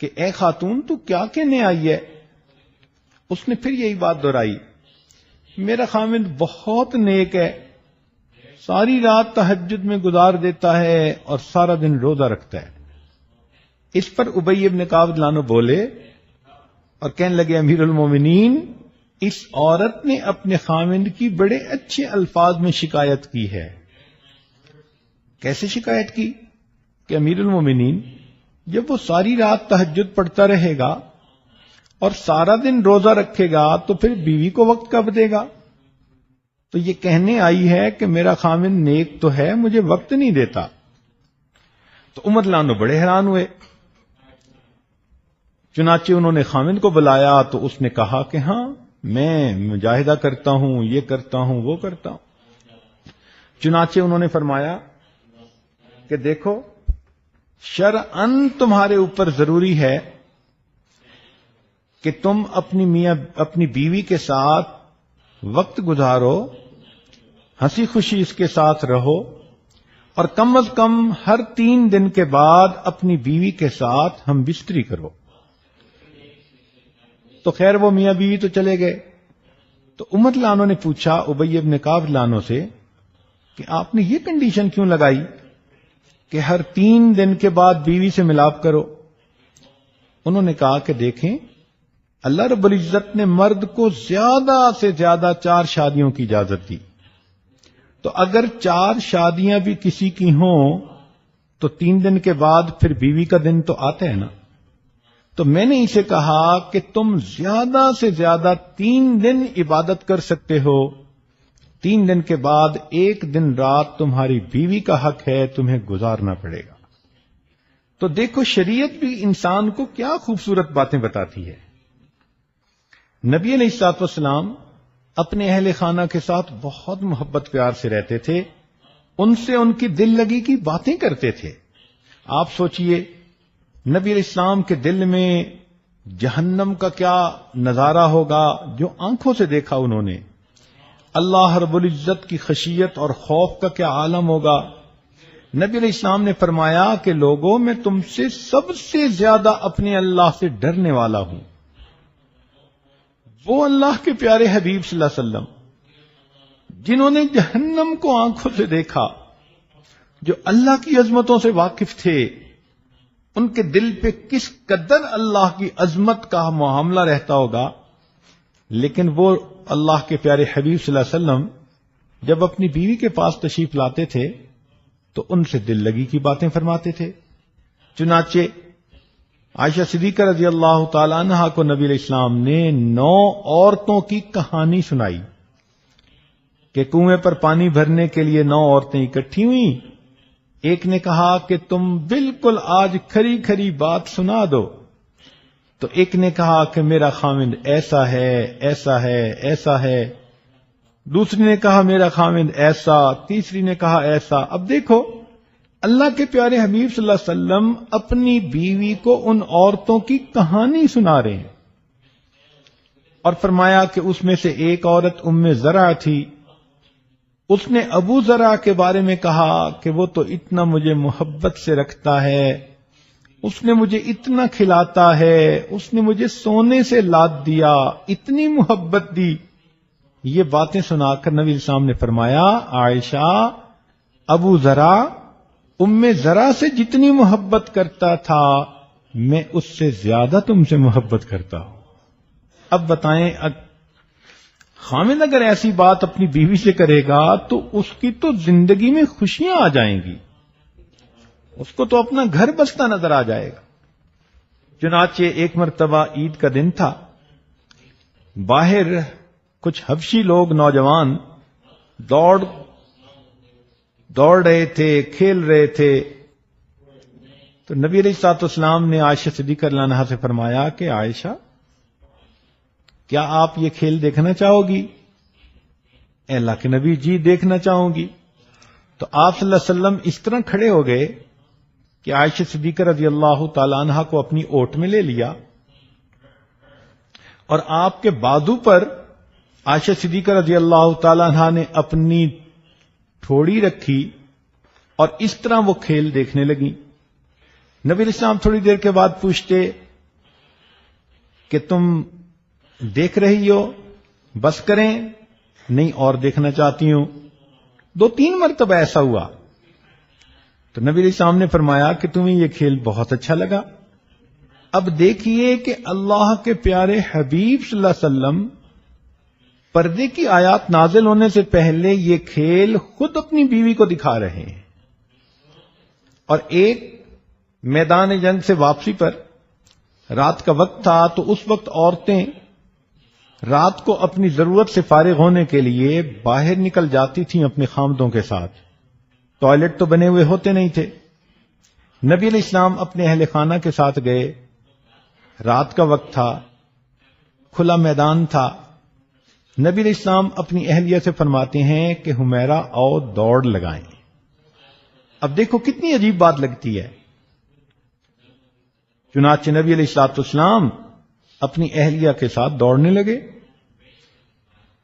کہ اے خاتون تو کیا کہنے آئی ہے. اس نے پھر یہی بات دہرائی میرا خامند بہت نیک ہے، ساری رات تہجد میں گزار دیتا ہے اور سارا دن روزہ رکھتا ہے. اس پر ابی بن کعب رضی اللہ عنہ بولے اور کہنے لگے امیر المومنین اس عورت نے اپنے خامند کی بڑے اچھے الفاظ میں شکایت کی ہے. کیسے شکایت کی کہ امیر المومنین جب وہ ساری رات تہجد پڑھتا رہے گا اور سارا دن روزہ رکھے گا تو پھر بیوی کو وقت کب دے گا. تو یہ کہنے آئی ہے کہ میرا خامند نیک تو ہے مجھے وقت نہیں دیتا. تو عمر رضی اللہ عنہ بڑے حیران ہوئے. چنانچہ انہوں نے خامند کو بلایا تو اس نے کہا کہ ہاں میں مجاہدہ کرتا ہوں، یہ کرتا ہوں، وہ کرتا ہوں. چنانچہ انہوں نے فرمایا کہ دیکھو شرعاً تمہارے اوپر ضروری ہے کہ تم اپنی بیوی کے ساتھ وقت گزارو، ہنسی خوشی اس کے ساتھ رہو، اور کم از کم ہر 3 دن کے بعد اپنی بیوی کے ساتھ ہم بستری کرو. تو خیر وہ میاں بیوی تو چلے گئے. تو عمر رضی اللہ عنہ نے پوچھا ابی بن کعب رضی اللہ عنہ سے کہ آپ نے یہ کنڈیشن کیوں لگائی کہ ہر 3 دن کے بعد بیوی سے ملاپ کرو. انہوں نے کہا کہ دیکھیں اللہ رب العزت نے مرد کو زیادہ سے زیادہ 4 شادیوں کی اجازت دی، تو اگر 4 شادیاں بھی کسی کی ہوں تو 3 دن کے بعد پھر بیوی کا دن تو آتا ہے نا. تو میں نے اسے کہا کہ تم زیادہ سے زیادہ 3 دن عبادت کر سکتے ہو، 3 دن کے بعد 1 دن رات تمہاری بیوی کا حق ہے، تمہیں گزارنا پڑے گا. تو دیکھو شریعت بھی انسان کو کیا خوبصورت باتیں بتاتی ہے. نبی علیہ الصلوۃ والسلام اپنے اہل خانہ کے ساتھ بہت محبت پیار سے رہتے تھے، ان سے ان کی دل لگی کی باتیں کرتے تھے. آپ سوچئے نبی علیہ السلام کے دل میں جہنم کا کیا نظارہ ہوگا جو آنکھوں سے دیکھا انہوں نے، اللہ رب العزت کی خشیت اور خوف کا کیا عالم ہوگا. نبی علیہ السلام نے فرمایا کہ لوگوں میں تم سے سب سے زیادہ اپنے اللہ سے ڈرنے والا ہوں. وہ اللہ کے پیارے حبیب صلی اللہ علیہ وسلم جنہوں نے جہنم کو آنکھوں سے دیکھا، جو اللہ کی عظمتوں سے واقف تھے، ان کے دل پہ کس قدر اللہ کی عظمت کا معاملہ رہتا ہوگا. لیکن وہ اللہ کے پیارے حبیب صلی اللہ علیہ وسلم جب اپنی بیوی کے پاس تشریف لاتے تھے تو ان سے دل لگی کی باتیں فرماتے تھے. چنانچہ عائشہ صدیقہ رضی اللہ تعالی عنہا کو نبی علیہ السلام نے 9 عورتوں کی کہانی سنائی کہ کنویں پر پانی بھرنے کے لیے 9 عورتیں اکٹھی ہوئیں. ایک نے کہا کہ تم بالکل آج کھری کھری بات سنا دو، تو ایک نے کہا کہ میرا خامند ایسا ہے ایسا ہے ایسا ہے، دوسری نے کہا میرا خامند ایسا، تیسری نے کہا ایسا. اب دیکھو اللہ کے پیارے حبیب صلی اللہ علیہ وسلم اپنی بیوی کو ان عورتوں کی کہانی سنا رہے ہیں، اور فرمایا کہ اس میں سے ایک عورت ام زرع تھی. اس نے ابو زرع کے بارے میں کہا کہ وہ تو اتنا مجھے محبت سے رکھتا ہے، اس نے مجھے اتنا کھلاتا ہے، اس نے مجھے سونے سے لاد دیا، اتنی محبت دی. یہ باتیں سنا کر نبی السلام نے فرمایا عائشہ ابو زرع ام زرع سے جتنی محبت کرتا تھا میں اس سے زیادہ تم سے محبت کرتا ہوں. اب بتائیں خامد اگر ایسی بات اپنی بیوی سے کرے گا تو اس کی تو زندگی میں خوشیاں آ جائیں گی، اس کو تو اپنا گھر بستا نظر آ جائے گا. چنانچہ ایک مرتبہ عید کا دن تھا، باہر کچھ حبشی لوگ نوجوان دوڑ رہے تھے، کھیل رہے تھے. تو نبی علیہ الصلوۃ والسلام نے عائشہ صدیقہ رضی اللہ عنہا سے فرمایا کہ عائشہ کیا آپ یہ کھیل دیکھنا چاہو گی؟ اے اللہ کے نبی جی دیکھنا چاہوں گی. تو آپ صلی اللہ علیہ وسلم اس طرح کھڑے ہو گئے کہ عائشہ صدیقہ رضی اللہ تعالی عنہا کو اپنی اوٹ میں لے لیا اور آپ کے بازو پر عائشہ صدیقہ رضی اللہ تعالی عنہا نے اپنی ٹھوڑی رکھی اور اس طرح وہ کھیل دیکھنے لگی. نبی علیہ السلام تھوڑی دیر کے بعد پوچھتے کہ تم دیکھ رہی ہو، بس کریں؟ نہیں اور دیکھنا چاہتی ہوں. 2-3 مرتبہ ایسا ہوا. تو نبی علیہ السلام نے فرمایا کہ تمہیں یہ کھیل بہت اچھا لگا. اب دیکھیے کہ اللہ کے پیارے حبیب صلی اللہ علیہ وسلم پردے کی آیات نازل ہونے سے پہلے یہ کھیل خود اپنی بیوی کو دکھا رہے ہیں. اور ایک میدان جنگ سے واپسی پر رات کا وقت تھا، تو اس وقت عورتیں رات کو اپنی ضرورت سے فارغ ہونے کے لیے باہر نکل جاتی تھیں اپنے خامدوں کے ساتھ. ٹوائلٹ تو بنے ہوئے ہوتے نہیں تھے. نبی علیہ السلام اپنے اہل خانہ کے ساتھ گئے. رات کا وقت تھا، کھلا میدان تھا. نبی علیہ السلام اپنی اہلیہ سے فرماتے ہیں کہ حمیرہ آؤ دوڑ لگائیں. اب دیکھو کتنی عجیب بات لگتی ہے. چنانچہ نبی علیہ الصلوۃ والسلام اپنی اہلیہ کے ساتھ دوڑنے لگے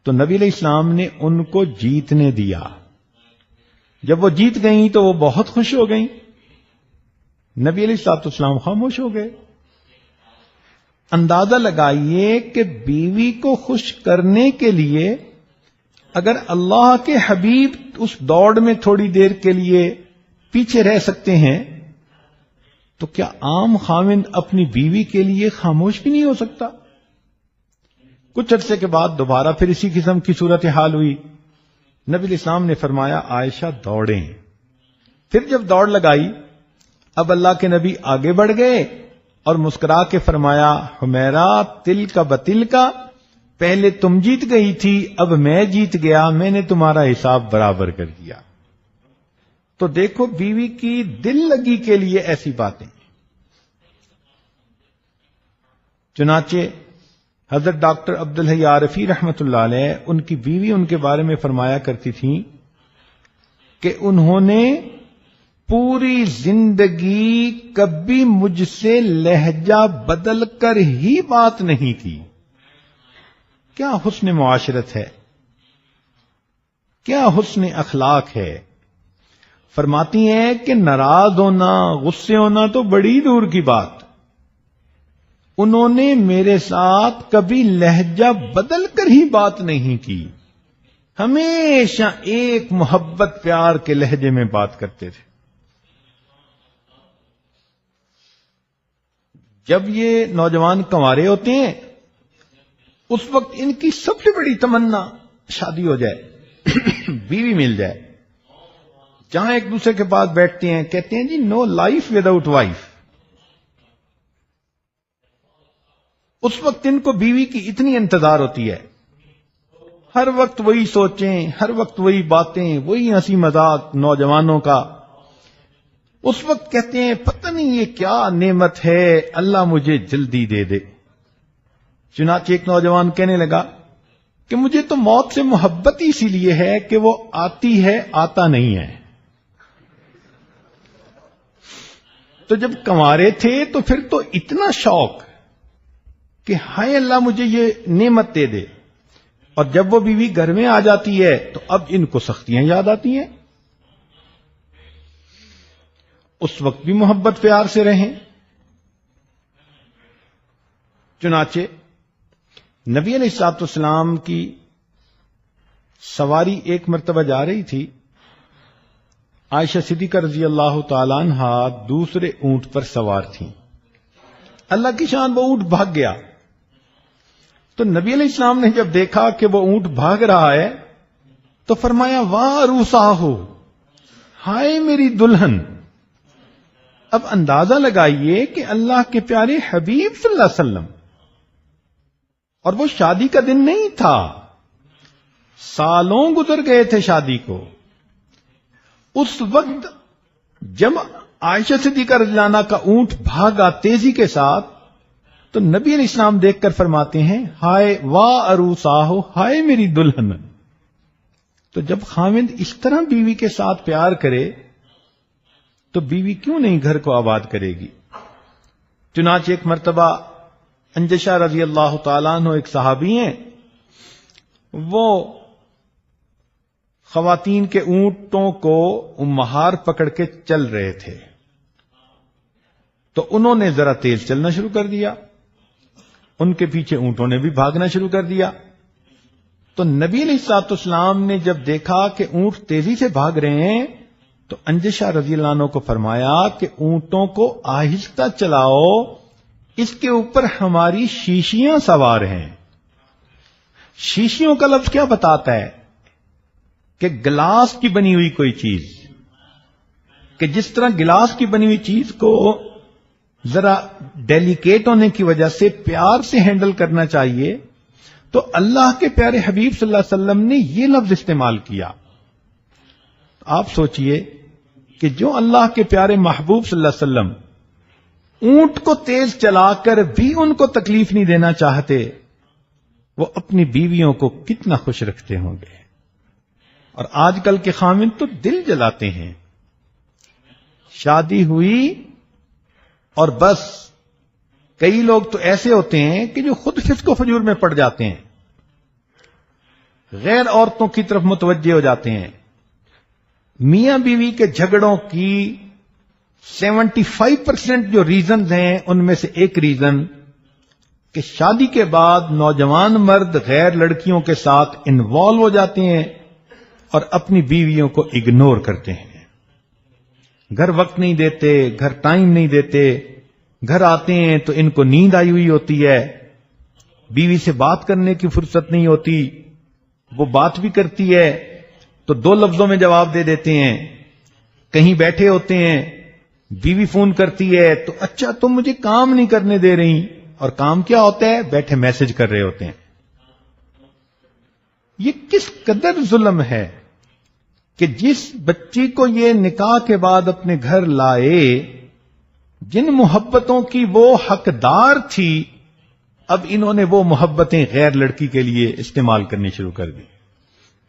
تو نبی علیہ السلام نے ان کو جیتنے دیا. جب وہ جیت گئیں تو وہ بہت خوش ہو گئیں. نبی علیہ الصلوۃ والسلام خاموش ہو گئے. اندازہ لگائیے کہ بیوی کو خوش کرنے کے لیے اگر اللہ کے حبیب اس دوڑ میں تھوڑی دیر کے لیے پیچھے رہ سکتے ہیں تو کیا عام خاوند اپنی بیوی کے لیے خاموش بھی نہیں ہو سکتا؟ کچھ عرصے کے بعد دوبارہ پھر اسی قسم کی صورتحال ہوئی. نبی علیہ السلام نے فرمایا عائشہ دوڑیں. پھر جب دوڑ لگائی اب اللہ کے نبی آگے بڑھ گئے اور مسکرا کے فرمایا حمیرہ تل کا بتل کا، پہلے تم جیت گئی تھی اب میں جیت گیا، میں نے تمہارا حساب برابر کر دیا. تو دیکھو بیوی کی دل لگی کے لیے ایسی باتیں. چنانچہ حضرت ڈاکٹر عبدالحی عارفی رحمۃ اللہ علیہ، ان کی بیوی ان کے بارے میں فرمایا کرتی تھیں کہ انہوں نے پوری زندگی کبھی مجھ سے لہجہ بدل کر ہی بات نہیں کی. کیا حسن معاشرت ہے، کیا حسن اخلاق ہے. فرماتی ہیں کہ ناراض ہونا، غصے ہونا تو بڑی دور کی بات، انہوں نے میرے ساتھ کبھی لہجہ بدل کر ہی بات نہیں کی، ہمیشہ ایک محبت پیار کے لہجے میں بات کرتے تھے. جب یہ نوجوان کنوارے ہوتے ہیں اس وقت ان کی سب سے بڑی تمنا شادی ہو جائے، بیوی مل جائے. جہاں ایک دوسرے کے پاس بیٹھتے ہیں کہتے ہیں جی نو لائف وداؤٹ وائف. اس وقت ان کو بیوی کی اتنی انتظار ہوتی ہے، ہر وقت وہی سوچیں، ہر وقت وہی باتیں، وہی ہنسی مذاق نوجوانوں کا. اس وقت کہتے ہیں پتہ نہیں یہ کیا نعمت ہے، اللہ مجھے جلدی دے دے. چنانچہ ایک نوجوان کہنے لگا کہ مجھے تو موت سے محبت ہی اسی لیے ہے کہ وہ آتی ہے آتا نہیں ہے. تو جب کنوارے تھے تو پھر تو اتنا شوق کہ ہائے اللہ مجھے یہ نعمت دے دے، اور جب وہ بیوی گھر میں آ جاتی ہے تو اب ان کو سختیاں یاد آتی ہیں. اس وقت بھی محبت پیار سے رہیں. چنانچہ نبی علیہ الصلوۃ والسلام کی سواری ایک مرتبہ جا رہی تھی. عائشہ صدیقہ رضی اللہ تعالی عنہا دوسرے اونٹ پر سوار تھیں. اللہ کی شان وہ اونٹ بھاگ گیا. تو نبی علیہ السلام نے جب دیکھا کہ وہ اونٹ بھاگ رہا ہے تو فرمایا واہ عروساہ، ہائے میری دلہن. اب اندازہ لگائیے کہ اللہ کے پیارے حبیب صلی اللہ علیہ وسلم، اور وہ شادی کا دن نہیں تھا، سالوں گزر گئے تھے شادی کو. اس وقت جب عائشہ صدیقہ رضی اللہ عنہا کا اونٹ بھاگا تیزی کے ساتھ تو نبی علیہ السلام دیکھ کر فرماتے ہیں ہائے واہ عروساہ، ہائے میری دلہن. تو جب خاوند اس طرح بیوی کے ساتھ پیار کرے تو بیوی کیوں نہیں گھر کو آباد کرے گی؟ چنانچہ ایک مرتبہ انجشہ رضی اللہ تعالیٰ عنہ ایک صحابی ہیں، وہ خواتین کے اونٹوں کو مہار پکڑ کے چل رہے تھے، تو انہوں نے ذرا تیز چلنا شروع کر دیا، ان کے پیچھے اونٹوں نے بھی بھاگنا شروع کر دیا. تو نبی علیہ الصلوۃ والسلام نے جب دیکھا کہ اونٹ تیزی سے بھاگ رہے ہیں تو انجشہ رضی اللہ عنہ کو فرمایا کہ اونٹوں کو آہستہ چلاؤ، اس کے اوپر ہماری شیشیاں سوار ہیں. شیشیوں کا لفظ کیا بتاتا ہے؟ کہ گلاس کی بنی ہوئی کوئی چیز، کہ جس طرح گلاس کی بنی ہوئی چیز کو ذرا ڈیلیکیٹ ہونے کی وجہ سے پیار سے ہینڈل کرنا چاہیے، تو اللہ کے پیارے حبیب صلی اللہ علیہ وسلم نے یہ لفظ استعمال کیا. آپ سوچئے کہ جو اللہ کے پیارے محبوب صلی اللہ علیہ وسلم اونٹ کو تیز چلا کر بھی ان کو تکلیف نہیں دینا چاہتے، وہ اپنی بیویوں کو کتنا خوش رکھتے ہوں گے. اور آج کل کے خاوند تو دل جلاتے ہیں. شادی ہوئی اور بس کئی لوگ تو ایسے ہوتے ہیں کہ جو خود فسق و فجور میں پڑ جاتے ہیں، غیر عورتوں کی طرف متوجہ ہو جاتے ہیں. میاں بیوی کے جھگڑوں کی 75% جو ریزنز ہیں ان میں سے ایک ریزن کہ شادی کے بعد نوجوان مرد غیر لڑکیوں کے ساتھ انوالو ہو جاتے ہیں اور اپنی بیویوں کو اگنور کرتے ہیں. گھر وقت نہیں دیتے، گھر ٹائم نہیں دیتے، گھر آتے ہیں تو ان کو نیند آئی ہوئی ہوتی ہے، بیوی سے بات کرنے کی فرصت نہیں ہوتی، وہ بات بھی کرتی ہے تو 2 لفظوں میں جواب دے دیتے ہیں. کہیں بیٹھے ہوتے ہیں، بیوی فون کرتی ہے تو اچھا تم مجھے کام نہیں کرنے دے رہی، اور کام کیا ہوتا ہے؟ بیٹھے میسج کر رہے ہوتے ہیں. یہ کس قدر ظلم ہے کہ جس بچی کو یہ نکاح کے بعد اپنے گھر لائے، جن محبتوں کی وہ حقدار تھی، اب انہوں نے وہ محبتیں غیر لڑکی کے لیے استعمال کرنی شروع کر دی.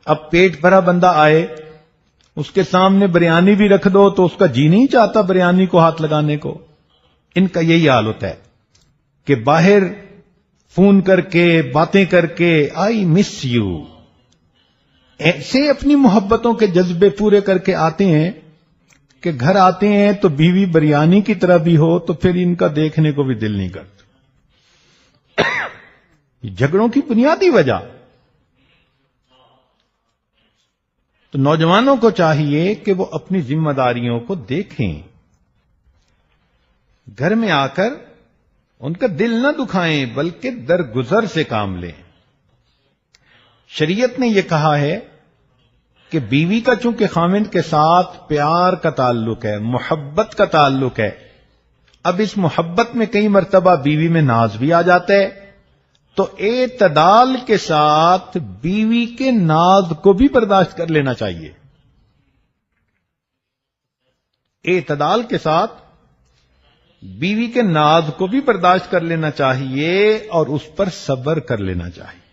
اب پیٹ بھرا بندہ آئے، اس کے سامنے بریانی بھی رکھ دو تو اس کا جی نہیں چاہتا بریانی کو ہاتھ لگانے کو. ان کا یہی حال ہوتا ہے کہ باہر فون کر کے باتیں کر کے آئی مس یو، ایسے اپنی محبتوں کے جذبے پورے کر کے آتے ہیں کہ گھر آتے ہیں تو بیوی بریانی کی طرح بھی ہو تو پھر ان کا دیکھنے کو بھی دل نہیں کرتا. جھگڑوں کی بنیادی وجہ. تو نوجوانوں کو چاہیے کہ وہ اپنی ذمہ داریوں کو دیکھیں، گھر میں آ کر ان کا دل نہ دکھائیں بلکہ درگزر سے کام لیں. شریعت نے یہ کہا ہے کہ بیوی کا چونکہ خاوند کے ساتھ پیار کا تعلق ہے، محبت کا تعلق ہے، اب اس محبت میں کئی مرتبہ بیوی میں ناز بھی آ جاتا ہے، تو اعتدال کے ساتھ بیوی کے ناز کو بھی برداشت کر لینا چاہیے. اعتدال کے ساتھ بیوی کے ناز کو بھی برداشت کر لینا چاہیے اور اس پر صبر کر لینا چاہیے.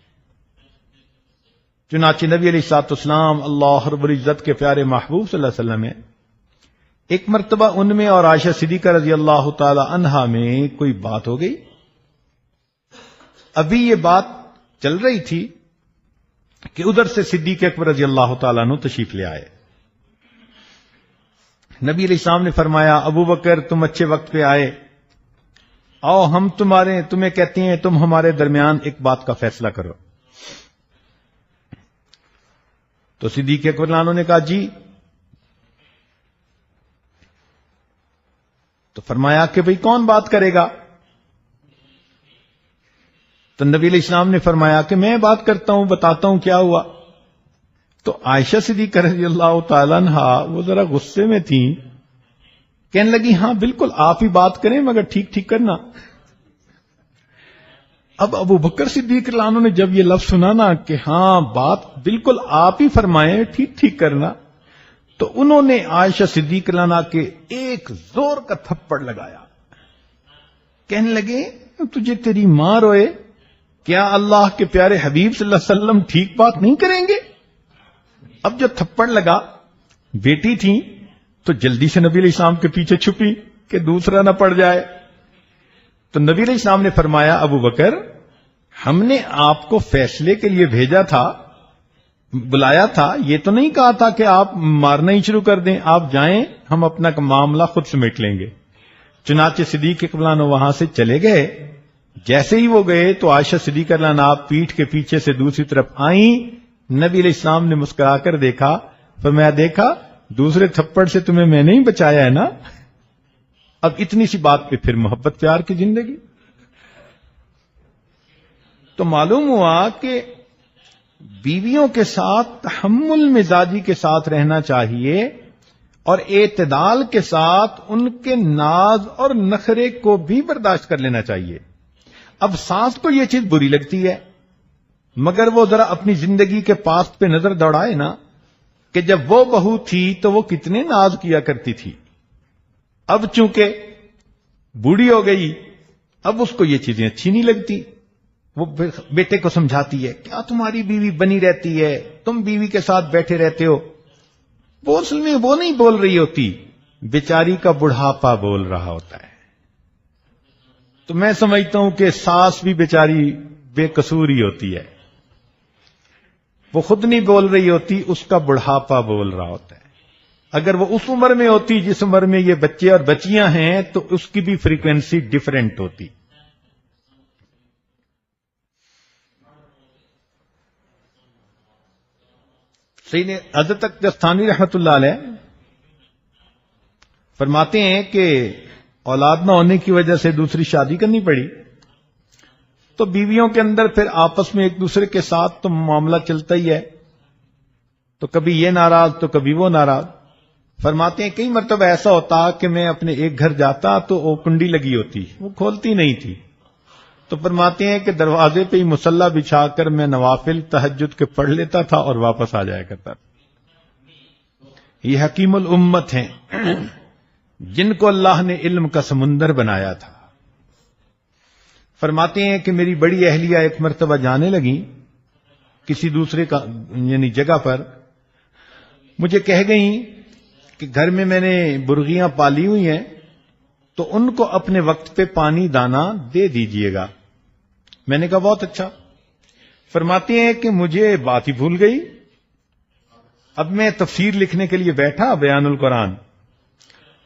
چنانچہ نبی علیہ الصلوۃ والسلام اللہ رب العزت کے پیارے محبوب صلی اللہ علیہ وسلم ہے، ایک مرتبہ ان میں اور عائشہ صدیقہ رضی اللہ تعالی عنہا میں کوئی بات ہو گئی. ابھی یہ بات چل رہی تھی کہ ادھر سے صدیق اکبر رضی اللہ تعالیٰ عنہ تشریف لے آئے. نبی علیہ السلام نے فرمایا ابو بکر تم اچھے وقت پہ آئے، آؤ ہم تمہیں کہتے ہیں تم ہمارے درمیان ایک بات کا فیصلہ کرو. تو صدیق اکبر عنہ نے کہا جی. تو فرمایا کہ بھئی کون بات کرے گا؟ تو نبی علیہ السلام نے فرمایا کہ میں بات کرتا ہوں، بتاتا ہوں کیا ہوا۔ تو عائشہ صدیقہ رضی اللہ تعالیٰ عنہا وہ ذرا غصے میں تھیں، کہنے لگی ہاں بالکل آپ ہی بات کریں مگر ٹھیک ٹھیک کرنا۔ اب ابو بکر صدیق رضی اللہ عنہ نے جب یہ لفظ سنا نا کہ ہاں بات بالکل آپ ہی فرمائیں، ٹھیک ٹھیک کرنا، تو انہوں نے عائشہ صدیق رضی اللہ عنہ کے ایک زور کا تھپڑ لگایا، کہنے لگے تجھے تیری ماں روئے، کیا اللہ کے پیارے حبیب صلی اللہ علیہ وسلم ٹھیک بات نہیں کریں گے؟ اب جو تھپڑ لگا، بیٹی تھی تو جلدی سے نبی علیہ السلام کے پیچھے چھپی کہ دوسرا نہ پڑ جائے۔ تو نبی علیہ السلام نے فرمایا ابو بکر ہم نے آپ کو فیصلے کے لیے بھیجا تھا، بلایا تھا، یہ تو نہیں کہا تھا کہ آپ مارنا ہی شروع کر دیں، آپ جائیں ہم اپنا معاملہ خود سمیٹ لیں گے۔ چنانچہ صدیق اکبر عنہ وہاں سے چلے گئے۔ جیسے ہی وہ گئے تو عائشہ صدیقہ عنہ آپ پیٹھ کے پیچھے سے دوسری طرف آئیں، نبی علیہ السلام نے مسکرا کر دیکھا، فرمایا دیکھا دوسرے تھپڑ سے تمہیں میں نہیں بچایا ہے نا۔ اب اتنی سی بات پہ پھر محبت پیار کی زندگی۔ تو معلوم ہوا کہ بیویوں کے ساتھ تحمل مزاجی کے ساتھ رہنا چاہیے اور اعتدال کے ساتھ ان کے ناز اور نخرے کو بھی برداشت کر لینا چاہیے۔ اب ساس کو یہ چیز بری لگتی ہے، مگر وہ ذرا اپنی زندگی کے پاس پہ نظر دوڑائے نا کہ جب وہ بہو تھی تو وہ کتنے ناز کیا کرتی تھی، اب چونکہ بوڑھی ہو گئی اب اس کو یہ چیزیں اچھی نہیں لگتی۔ وہ بیٹے کو سمجھاتی ہے کیا تمہاری بیوی بنی رہتی ہے، تم بیوی کے ساتھ بیٹھے رہتے ہو۔ وہ اصل میں وہ نہیں بول رہی ہوتی، بیچاری کا بڑھاپا بول رہا ہوتا ہے۔ تو میں سمجھتا ہوں کہ ساس بھی بیچاری بے قصور ہی ہوتی ہے، وہ خود نہیں بول رہی ہوتی، اس کا بڑھاپا بول رہا ہوتا ہے۔ اگر وہ اس عمر میں ہوتی جس عمر میں یہ بچے اور بچیاں ہیں تو اس کی بھی فریکوینسی ڈیفرنٹ ہوتی۔ حضرت دستانی رحمت اللہ علیہ فرماتے ہیں کہ اولاد نہ ہونے کی وجہ سے دوسری شادی کرنی پڑی، تو بیویوں کے اندر پھر آپس میں ایک دوسرے کے ساتھ تو معاملہ چلتا ہی ہے، تو کبھی یہ ناراض تو کبھی وہ ناراض۔ فرماتے ہیں کئی مرتبہ ایسا ہوتا کہ میں اپنے ایک گھر جاتا تو وہ کنڈی لگی ہوتی، وہ کھولتی نہیں تھی، تو فرماتے ہیں کہ دروازے پہ ہی مصلی بچھا کر میں نوافل تہجد کے پڑھ لیتا تھا اور واپس آ جایا کرتا تھا۔ یہ حکیم الامت ہیں جن کو اللہ نے علم کا سمندر بنایا تھا۔ فرماتے ہیں کہ میری بڑی اہلیہ ایک مرتبہ جانے لگی کسی دوسرے کا یعنی جگہ پر، مجھے کہہ گئیں کہ گھر میں نے برغیاں پالی ہوئی ہیں تو ان کو اپنے وقت پہ پانی دانا دے دیجئے گا۔ میں نے کہا بہت اچھا۔ فرماتے ہیں کہ مجھے بات ہی بھول گئی، اب میں تفسیر لکھنے کے لیے بیٹھا بیان القرآن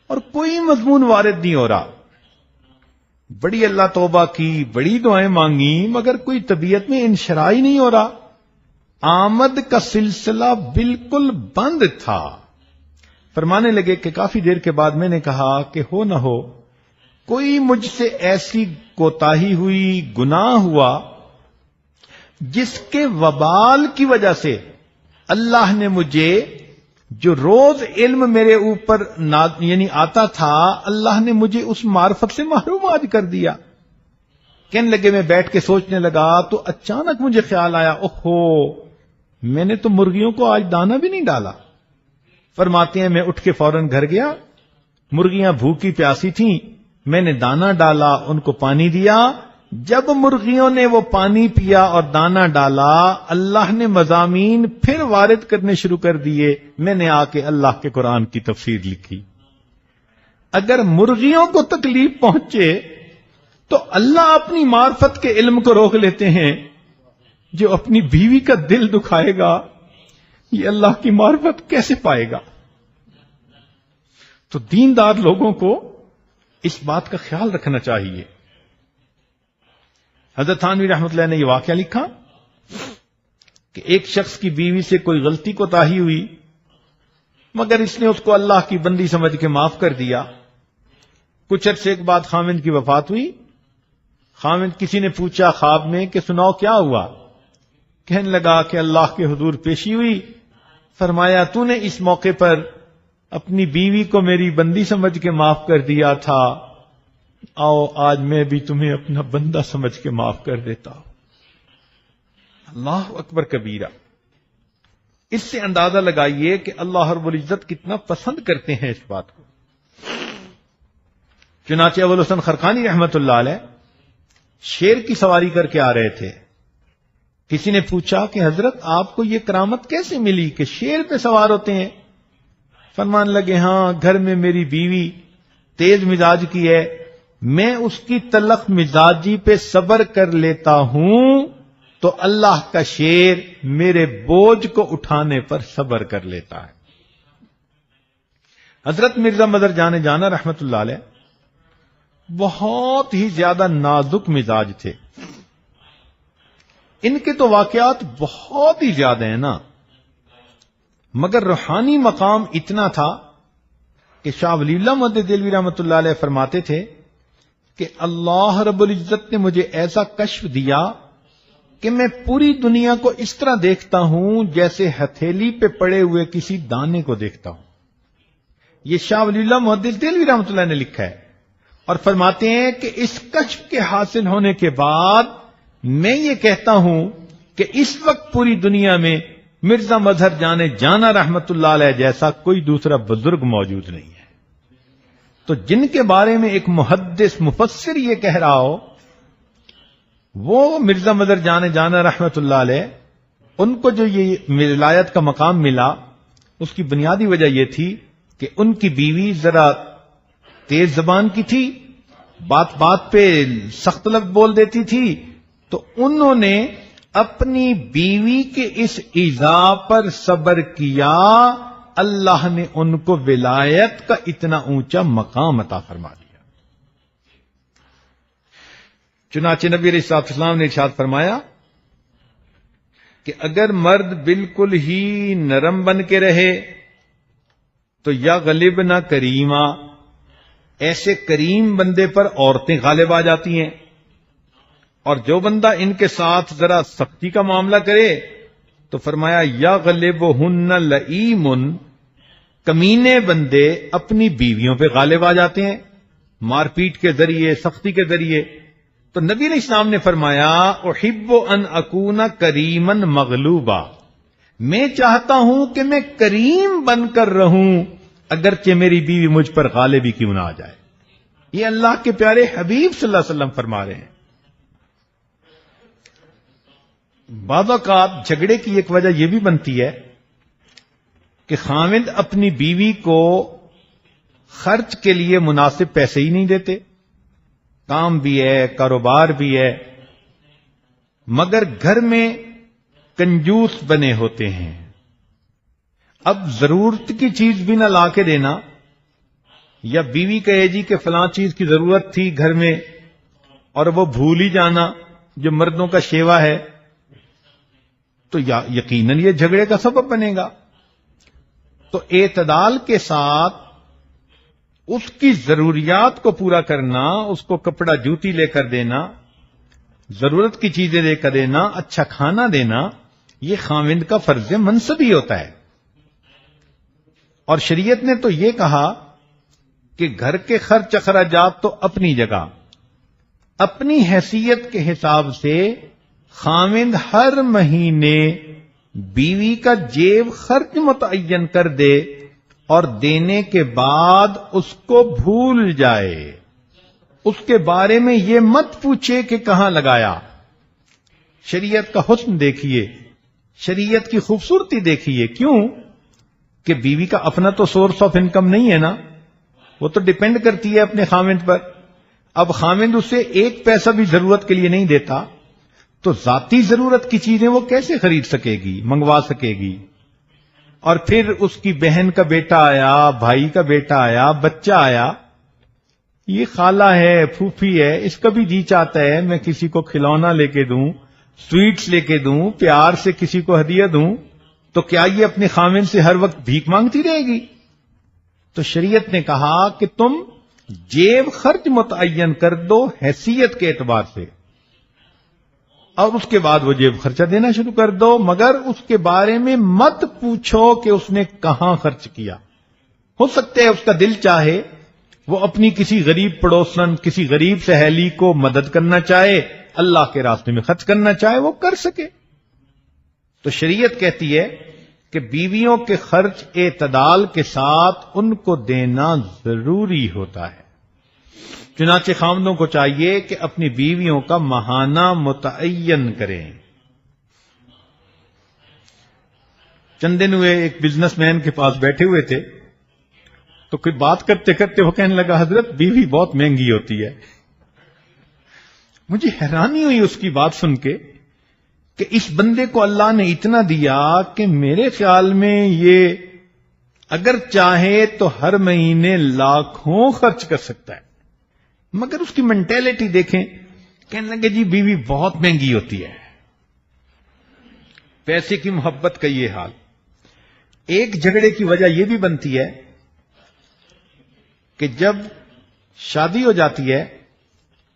اور کوئی مضمون وارد نہیں ہو رہا، بڑی اللہ توبہ کی، بڑی دعائیں مانگی، مگر کوئی طبیعت میں انشراح ہی نہیں ہو رہا، آمد کا سلسلہ بالکل بند تھا۔ فرمانے لگے کہ کافی دیر کے بعد میں نے کہا کہ ہو نہ ہو کوئی مجھ سے ایسی کوتاہی ہوئی، گناہ ہوا جس کے وبال کی وجہ سے اللہ نے مجھے جو روز علم میرے اوپر یعنی آتا تھا، اللہ نے مجھے اس معرفت سے محروم آج کر دیا۔ کہنے لگے میں بیٹھ کے سوچنے لگا تو اچانک مجھے خیال آیا اوہو میں نے تو مرغیوں کو آج دانا بھی نہیں ڈالا۔ فرماتے ہیں میں اٹھ کے فوراً گھر گیا، مرغیاں بھوکی پیاسی تھیں، میں نے دانا ڈالا، ان کو پانی دیا۔ جب مرغیوں نے وہ پانی پیا اور دانا ڈالا، اللہ نے مضامین پھر وارد کرنے شروع کر دیے، میں نے آ کے اللہ کے قرآن کی تفسیر لکھی۔ اگر مرغیوں کو تکلیف پہنچے تو اللہ اپنی معرفت کے علم کو روک لیتے ہیں، جو اپنی بیوی کا دل دکھائے گا یہ اللہ کی معرفت کیسے پائے گا؟ تو دیندار لوگوں کو اس بات کا خیال رکھنا چاہیے۔ حضرت تھانوی رحمۃ اللہ نے یہ واقعہ لکھا کہ ایک شخص کی بیوی سے کوئی غلطی کوتاہی ہوئی، مگر اس نے اس کو اللہ کی بندی سمجھ کے معاف کر دیا۔ کچھ عرصے کے بعد خاوند کی وفات ہوئی، خاوند کسی نے پوچھا خواب میں کہ سناؤ کیا ہوا؟ کہنے لگا کہ اللہ کے حضور پیشی ہوئی، فرمایا تو نے اس موقع پر اپنی بیوی کو میری بندی سمجھ کے معاف کر دیا تھا، آؤ آج میں بھی تمہیں اپنا بندہ سمجھ کے معاف کر دیتا ہوں۔ اللہ اکبر کبیرہ۔ اس سے اندازہ لگائیے کہ اللہ رب العزت کتنا پسند کرتے ہیں اس بات کو۔ چنانچہ ابو الحسن خرقانی رحمت اللہ علیہ شیر کی سواری کر کے آ رہے تھے، کسی نے پوچھا کہ حضرت آپ کو یہ کرامت کیسے ملی کہ شیر پہ سوار ہوتے ہیں؟ فرمان لگے ہاں گھر میں میری بیوی تیز مزاج کی ہے، میں اس کی تلخ مزاجی پہ صبر کر لیتا ہوں تو اللہ کا شیر میرے بوجھ کو اٹھانے پر صبر کر لیتا ہے۔ حضرت مرزا مظہر جان جانا رحمت اللہ علیہ بہت ہی زیادہ نازک مزاج تھے، ان کے تو واقعات بہت ہی زیادہ ہیں نا، مگر روحانی مقام اتنا تھا کہ شاہ ولی اللہ محدث دہلوی رحمۃ اللہ علیہ فرماتے تھے کہ اللہ رب العزت نے مجھے ایسا کشف دیا کہ میں پوری دنیا کو اس طرح دیکھتا ہوں جیسے ہتھیلی پہ پڑے ہوئے کسی دانے کو دیکھتا ہوں۔ یہ شاہ ولی اللہ محدث دہلوی رحمۃ اللہ نے لکھا ہے، اور فرماتے ہیں کہ اس کشف کے حاصل ہونے کے بعد میں یہ کہتا ہوں کہ اس وقت پوری دنیا میں مرزا مظہر جانا رحمت اللہ علیہ جیسا کوئی دوسرا بزرگ موجود نہیں ہے۔ تو جن کے بارے میں ایک محدث مفسر یہ کہہ رہا ہو وہ مرزا مظہر جانا رحمت اللہ علیہ، ان کو جو یہ ولایت کا مقام ملا اس کی بنیادی وجہ یہ تھی کہ ان کی بیوی ذرا تیز زبان کی تھی، بات بات پہ سخت لفظ بول دیتی تھی، تو انہوں نے اپنی بیوی کے اس ایذا پر صبر کیا، اللہ نے ان کو ولایت کا اتنا اونچا مقام عطا فرما دیا۔ چنانچہ نبی علیہ الصلوۃ والسلام نے ارشاد فرمایا کہ اگر مرد بالکل ہی نرم بن کے رہے تو یا غالب نہ کریما، ایسے کریم بندے پر عورتیں غالب آ جاتی ہیں، اور جو بندہ ان کے ساتھ ذرا سختی کا معاملہ کرے تو فرمایا یا غلبہن لئیم، کمینے بندے اپنی بیویوں پہ غالب آ جاتے ہیں مار پیٹ کے ذریعے، سختی کے ذریعے۔ تو نبی علیہ السلام نے فرمایا احب ان اکون کریما مغلوبا، میں چاہتا ہوں کہ میں کریم بن کر رہوں اگرچہ میری بیوی مجھ پر غالب ہی کیوں نہ آ جائے۔ یہ اللہ کے پیارے حبیب صلی اللہ علیہ وسلم فرما رہے ہیں۔ بعض اوقات جھگڑے کی ایک وجہ یہ بھی بنتی ہے کہ خاوند اپنی بیوی کو خرچ کے لیے مناسب پیسے ہی نہیں دیتے، کام بھی ہے، کاروبار بھی ہے، مگر گھر میں کنجوس بنے ہوتے ہیں۔ اب ضرورت کی چیز بھی نہ لا کے دینا، یا بیوی کہے جی کہ فلاں چیز کی ضرورت تھی گھر میں اور وہ بھول ہی جانا، جو مردوں کا شیوا ہے، تو یقیناً یہ جھگڑے کا سبب بنے گا۔ تو اعتدال کے ساتھ اس کی ضروریات کو پورا کرنا، اس کو کپڑا جوتی لے کر دینا، ضرورت کی چیزیں لے کر دینا، اچھا کھانا دینا، یہ خاوند کا فرض منصب ہی ہوتا ہے۔ اور شریعت نے تو یہ کہا کہ گھر کے خرچ اخراجات تو اپنی جگہ، اپنی حیثیت کے حساب سے خاوند ہر مہینے بیوی کا جیب خرچ متعین کر دے اور دینے کے بعد اس کو بھول جائے، اس کے بارے میں یہ مت پوچھے کہ کہاں لگایا۔ شریعت کا حسن دیکھیے، شریعت کی خوبصورتی دیکھیے، کیوں کہ بیوی کا اپنا تو سورس آف انکم نہیں ہے نا، وہ تو ڈیپینڈ کرتی ہے اپنے خاوند پر۔ اب خاوند اسے ایک پیسہ بھی ضرورت کے لیے نہیں دیتا تو ذاتی ضرورت کی چیزیں وہ کیسے خرید سکے گی، منگوا سکے گی؟ اور پھر اس کی بہن کا بیٹا آیا، بھائی کا بیٹا آیا، بچہ آیا، یہ خالہ ہے، پھوپھی ہے، اس کا بھی جی چاہتا ہے میں کسی کو کھلونا لے کے دوں، سویٹس لے کے دوں، پیار سے کسی کو ہدیہ دوں، تو کیا یہ اپنے خاوند سے ہر وقت بھیک مانگتی رہے گی؟ تو شریعت نے کہا کہ تم جیب خرچ متعین کر دو حیثیت کے اعتبار سے، اور اس کے بعد وہ جیب خرچہ دینا شروع کر دو، مگر اس کے بارے میں مت پوچھو کہ اس نے کہاں خرچ کیا۔ ہو سکتا ہے اس کا دل چاہے وہ اپنی کسی غریب پڑوسن، کسی غریب سہیلی کو مدد کرنا چاہے، اللہ کے راستے میں خرچ کرنا چاہے، وہ کر سکے۔ تو شریعت کہتی ہے کہ بیویوں کے خرچ اعتدال کے ساتھ ان کو دینا ضروری ہوتا ہے۔ چنانچہ خاوندوں کو چاہیے کہ اپنی بیویوں کا ماہانہ متعین کریں۔ چند دن ہوئے ایک بزنس مین کے پاس بیٹھے ہوئے تھے، تو کوئی بات کرتے کرتے وہ کہنے لگا، حضرت بیوی بہت مہنگی ہوتی ہے۔ مجھے حیرانی ہوئی اس کی بات سن کے کہ اس بندے کو اللہ نے اتنا دیا کہ میرے خیال میں یہ اگر چاہے تو ہر مہینے لاکھوں خرچ کر سکتا ہے، مگر اس کی مینٹیلٹی دیکھیں، کہنے لگے جی بیوی بہت مہنگی ہوتی ہے۔ پیسے کی محبت کا یہ حال۔ ایک جھگڑے کی وجہ یہ بھی بنتی ہے کہ جب شادی ہو جاتی ہے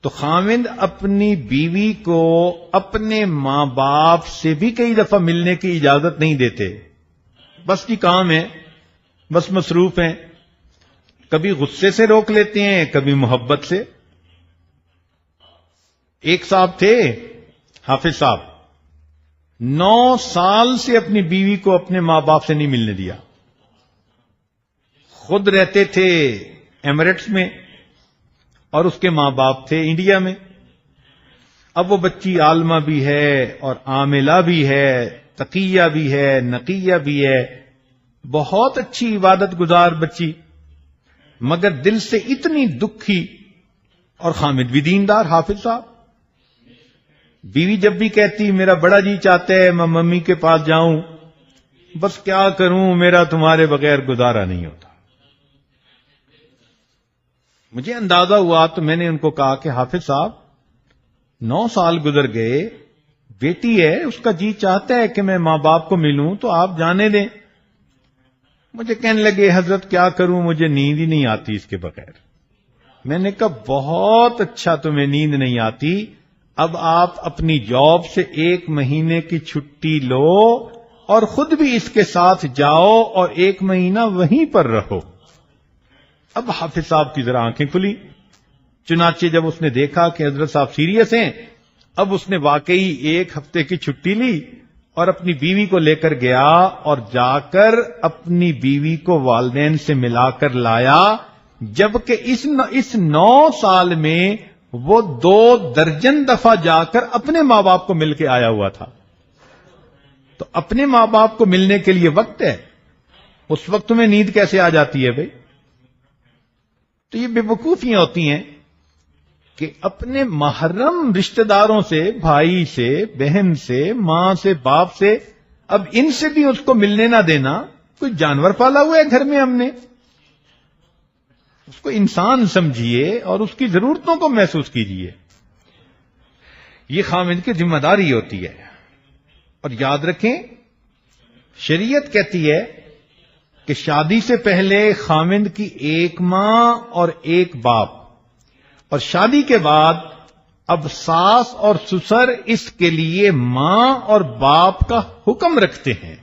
تو خاوند اپنی بیوی کو اپنے ماں باپ سے بھی کئی دفعہ ملنے کی اجازت نہیں دیتے، بس کی کام ہے، بس مصروف ہیں، کبھی غصے سے روک لیتے ہیں، کبھی محبت سے۔ ایک صاحب تھے، حافظ صاحب، 9 سال سے اپنی بیوی کو اپنے ماں باپ سے نہیں ملنے دیا۔ خود رہتے تھے ایمریٹس میں اور اس کے ماں باپ تھے انڈیا میں۔ اب وہ بچی عالمہ بھی ہے اور عاملہ بھی ہے، تقیہ بھی ہے، نقیہ بھی ہے، بہت اچھی عبادت گزار بچی، مگر دل سے اتنی دکھی، اور خامد بھی دیندار حافظ صاحب۔ بیوی جب بھی کہتی میرا بڑا جی چاہتا ہے میں ممی کے پاس جاؤں، بس کیا کروں میرا تمہارے بغیر گزارا نہیں ہوتا۔ مجھے اندازہ ہوا تو میں نے ان کو کہا کہ حافظ صاحب 9 سال گزر گئے، بیٹی ہے، اس کا جی چاہتا ہے کہ میں ماں باپ کو ملوں تو آپ جانے دیں۔ مجھے کہنے لگے حضرت کیا کروں، مجھے نیند ہی نہیں آتی اس کے بغیر۔ میں نے کہا بہت اچھا، تمہیں نیند نہیں آتی، اب آپ اپنی جاب سے 1 مہینے کی چھٹی لو اور خود بھی اس کے ساتھ جاؤ اور 1 مہینہ وہیں پر رہو۔ اب حافظ صاحب کی ذرا آنکھیں کھلی، چنانچہ جب اس نے دیکھا کہ حضرت صاحب سیریس ہیں، اب اس نے واقعی 1 ہفتے کی چھٹی لی اور اپنی بیوی کو لے کر گیا اور جا کر اپنی بیوی کو والدین سے ملا کر لایا، جبکہ اس 9 سال میں وہ 2 درجن دفعہ جا کر اپنے ماں باپ کو مل کے آیا ہوا تھا۔ تو اپنے ماں باپ کو ملنے کے لیے وقت ہے، اس وقت تمہیں نیند کیسے آ جاتی ہے بھائی؟ تو یہ بے وقوفیاں ہوتی ہیں کہ اپنے محرم رشتہ داروں سے، بھائی سے، بہن سے، ماں سے، باپ سے، اب ان سے بھی اس کو ملنے نہ دینا۔ کوئی جانور پالا ہوا ہے گھر میں ہم نے، اس کو انسان سمجھیے اور اس کی ضرورتوں کو محسوس کیجیے۔ یہ خاوند کی ذمہ داری ہوتی ہے۔ اور یاد رکھیں، شریعت کہتی ہے کہ شادی سے پہلے خاوند کی 1 ماں اور 1 باپ، اور شادی کے بعد اب ساس اور سسر اس کے لیے ماں اور باپ کا حکم رکھتے ہیں۔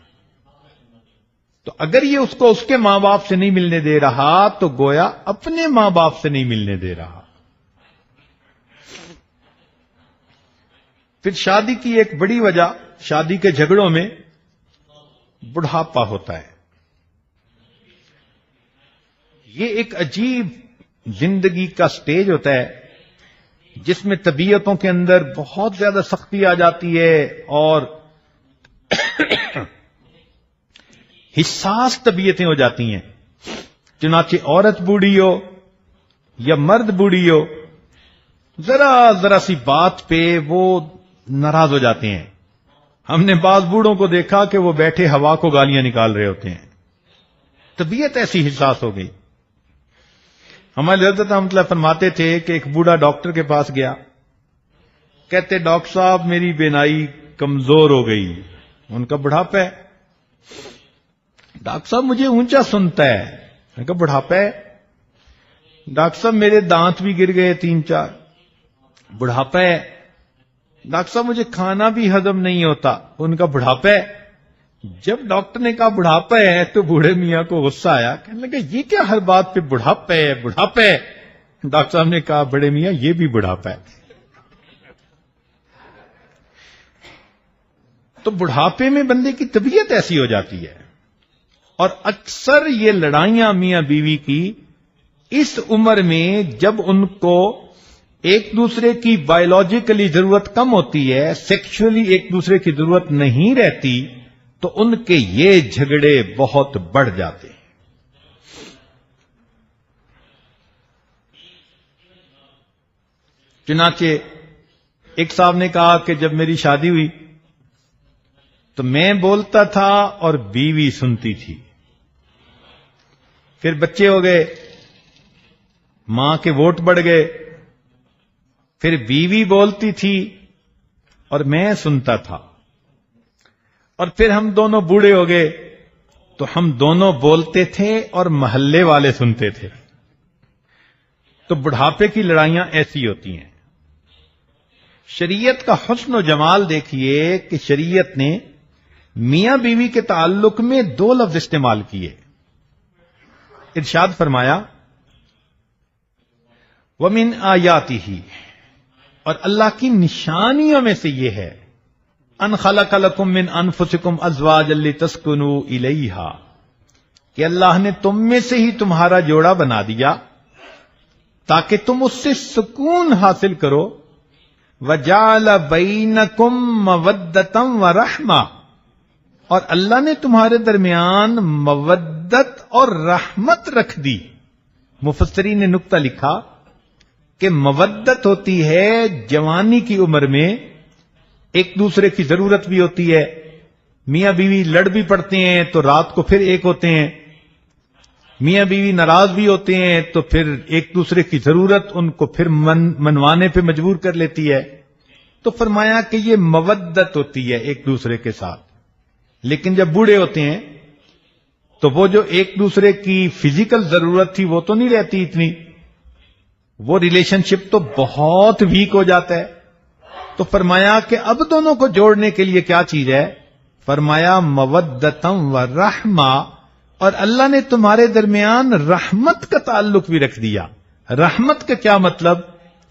تو اگر یہ اس کو اس کے ماں باپ سے نہیں ملنے دے رہا تو گویا اپنے ماں باپ سے نہیں ملنے دے رہا۔ پھر شادی کی ایک بڑی وجہ، شادی کے جھگڑوں میں بڑھاپا ہوتا ہے۔ یہ ایک عجیب زندگی کا سٹیج ہوتا ہے جس میں طبیعتوں کے اندر بہت زیادہ سختی آ جاتی ہے اور حساس طبیعتیں ہو جاتی ہیں۔ چنانچہ عورت بوڑھی ہو یا مرد بوڑھی ہو، ذرا سی بات پہ وہ ناراض ہو جاتے ہیں۔ ہم نے بعض بوڑھوں کو دیکھا کہ وہ بیٹھے ہوا کو گالیاں نکال رہے ہوتے ہیں، طبیعت ایسی حساس ہو گئی۔ ہمارے حضرت رحمۃ اللہ فرماتے تھے کہ ایک بوڑھا ڈاکٹر کے پاس گیا، کہتے ڈاکٹر صاحب میری بینائی کمزور ہو گئی، ان کا بڑھاپا ہے۔ ڈاکٹر صاحب مجھے اونچا سنتا ہے، ان کا بڑھاپا ہے۔ ڈاکٹر صاحب میرے دانت بھی گر گئے 3-4، بڑھاپا ہے، ڈاکٹر صاحب مجھے کھانا بھی ہضم نہیں ہوتا، ان کا بڑھاپا ہے۔ جب ڈاکٹر نے کہا بڑھاپا ہے تو بوڑھے میاں کو غصہ آیا، کہنے لگا یہ کیا ہر بات پہ بڑھاپا ہے بڑھاپا ہے؟ ڈاکٹر صاحب نے کہا بڑے میاں یہ بھی بڑھاپا ہے۔ تو بڑھاپے میں بندے کی طبیعت ایسی ہو جاتی ہے، اور اکثر یہ لڑائیاں میاں بیوی کی اس عمر میں، جب ان کو ایک دوسرے کی بایولوجیکلی ضرورت کم ہوتی ہے، سیکشولی ایک دوسرے کی ضرورت نہیں رہتی، تو ان کے یہ جھگڑے بہت بڑھ جاتے ہیں۔ چنانچہ ایک صاحب نے کہا کہ جب میری شادی ہوئی تو میں بولتا تھا اور بیوی سنتی تھی، پھر بچے ہو گئے، ماں کے ووٹ بڑھ گئے، پھر بیوی بولتی تھی اور میں سنتا تھا، اور پھر ہم دونوں بوڑھے ہو گئے تو ہم دونوں بولتے تھے اور محلے والے سنتے تھے۔ تو بڑھاپے کی لڑائیاں ایسی ہوتی ہیں۔ شریعت کا حسن و جمال دیکھیے کہ شریعت نے میاں بیوی کے تعلق میں 2 لفظ استعمال کیے۔ ارشاد فرمایا وَمِنْ آیَاتِهِ، اور اللہ کی نشانیوں میں سے یہ ہے ان خلق لکم من انفسکم ازواجا لتسکنوا الیہا، کہ اللہ نے تم میں سے ہی تمہارا جوڑا بنا دیا تاکہ تم اس سے سکون حاصل کرو، وجعل بینکم مودۃ ورحمہ، اور اللہ نے تمہارے درمیان مودت اور رحمت رکھ دی۔ مفسرین نے نقطہ لکھا کہ مودت ہوتی ہے جوانی کی عمر میں، ایک دوسرے کی ضرورت بھی ہوتی ہے، میاں بیوی لڑ بھی پڑتے ہیں تو رات کو پھر ایک ہوتے ہیں، میاں بیوی ناراض بھی ہوتے ہیں تو پھر ایک دوسرے کی ضرورت ان کو پھر منوانے پہ مجبور کر لیتی ہے۔ تو فرمایا کہ یہ مودت ہوتی ہے ایک دوسرے کے ساتھ۔ لیکن جب بوڑھے ہوتے ہیں تو وہ جو ایک دوسرے کی فزیکل ضرورت تھی وہ تو نہیں رہتی اتنی، وہ ریلیشن شپ تو بہت ویک ہو جاتا ہے۔ تو فرمایا کہ اب دونوں کو جوڑنے کے لیے کیا چیز ہے؟ فرمایا مودتم و رحمہ، اور اللہ نے تمہارے درمیان رحمت کا تعلق بھی رکھ دیا۔ رحمت کا کیا مطلب؟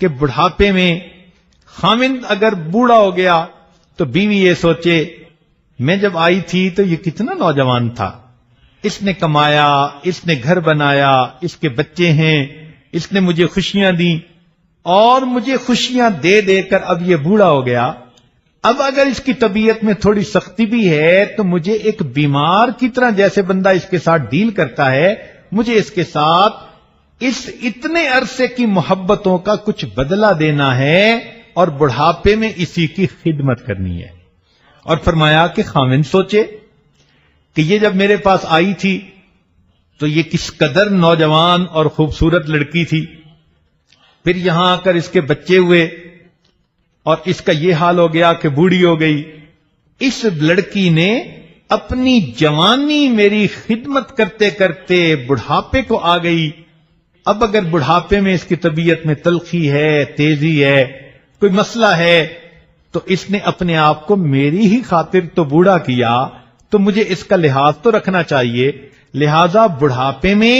کہ بڑھاپے میں خاوند اگر بوڑھا ہو گیا تو بیوی یہ سوچے میں جب آئی تھی تو یہ کتنا نوجوان تھا، اس نے کمایا، اس نے گھر بنایا، اس کے بچے ہیں، اس نے مجھے خوشیاں دیں، اور مجھے خوشیاں دے دے کر اب یہ بوڑھا ہو گیا۔ اب اگر اس کی طبیعت میں تھوڑی سختی بھی ہے تو مجھے ایک بیمار کی طرح جیسے بندہ اس کے ساتھ ڈیل کرتا ہے، مجھے اس کے ساتھ اس اتنے عرصے کی محبتوں کا کچھ بدلہ دینا ہے، اور بڑھاپے میں اسی کی خدمت کرنی ہے۔ اور فرمایا کہ خاوند سوچے کہ یہ جب میرے پاس آئی تھی تو یہ کس قدر نوجوان اور خوبصورت لڑکی تھی، پھر یہاں آ کر اس کے بچے ہوئے اور اس کا یہ حال ہو گیا کہ بوڑھی ہو گئی۔ اس لڑکی نے اپنی جوانی میری خدمت کرتے کرتے بڑھاپے کو آ گئی۔ اب اگر بڑھاپے میں اس کی طبیعت میں تلخی ہے، تیزی ہے، کوئی مسئلہ ہے، تو اس نے اپنے آپ کو میری ہی خاطر تو بوڑھا کیا، تو مجھے اس کا لحاظ تو رکھنا چاہیے۔ لہذا بڑھاپے میں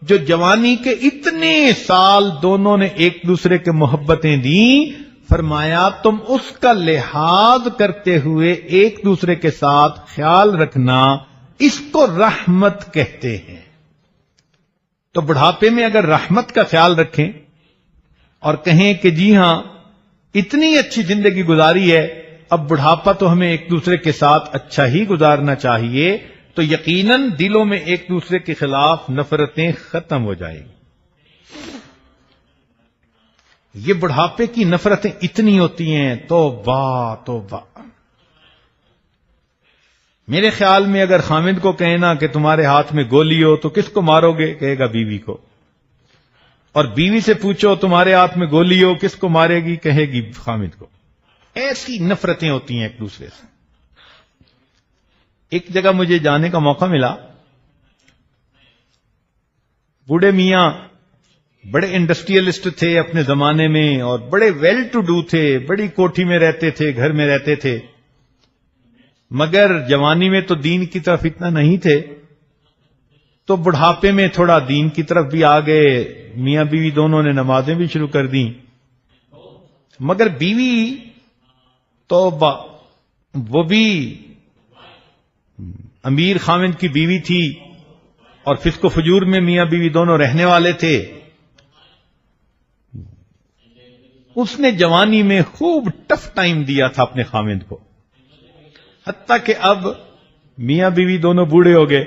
جو جوانی کے اتنے سال دونوں نے ایک دوسرے کے محبتیں دیں، فرمایا تم اس کا لحاظ کرتے ہوئے ایک دوسرے کے ساتھ خیال رکھنا، اس کو رحمت کہتے ہیں۔ تو بڑھاپے میں اگر رحمت کا خیال رکھیں اور کہیں کہ جی ہاں اتنی اچھی زندگی گزاری ہے، اب بڑھاپا تو ہمیں ایک دوسرے کے ساتھ اچھا ہی گزارنا چاہیے، تو یقیناً دلوں میں ایک دوسرے کے خلاف نفرتیں ختم ہو جائیں گی۔ یہ بڑھاپے کی نفرتیں اتنی ہوتی ہیں، توبہ توبہ۔ میرے خیال میں اگر خامد کو کہنا کہ تمہارے ہاتھ میں گولی ہو تو کس کو مارو گے؟ کہے گا بیوی کو۔ اور بیوی سے پوچھو تمہارے ہاتھ میں گولی ہو کس کو مارے گی؟ کہے گی خامد کو۔ ایسی نفرتیں ہوتی ہیں ایک دوسرے سے۔ ایک جگہ مجھے جانے کا موقع ملا، بوڑھے میاں بڑے انڈسٹریلسٹ تھے اپنے زمانے میں اور بڑے ویل ٹو ڈو تھے، بڑی کوٹھی میں رہتے تھے، گھر میں رہتے تھے، مگر جوانی میں تو دین کی طرف اتنا نہیں تھے، تو بڑھاپے میں تھوڑا دین کی طرف بھی آ گئے، میاں بیوی دونوں نے نمازیں بھی شروع کر دیں، مگر بیوی تو وہ بھی امیر خاوند کی بیوی تھی اور فسق و فجور میں میاں بیوی دونوں رہنے والے تھے۔ اس نے جوانی میں خوب ٹف ٹائم دیا تھا اپنے خاوند کو، حتیٰ کہ اب میاں بیوی دونوں بوڑھے ہو گئے،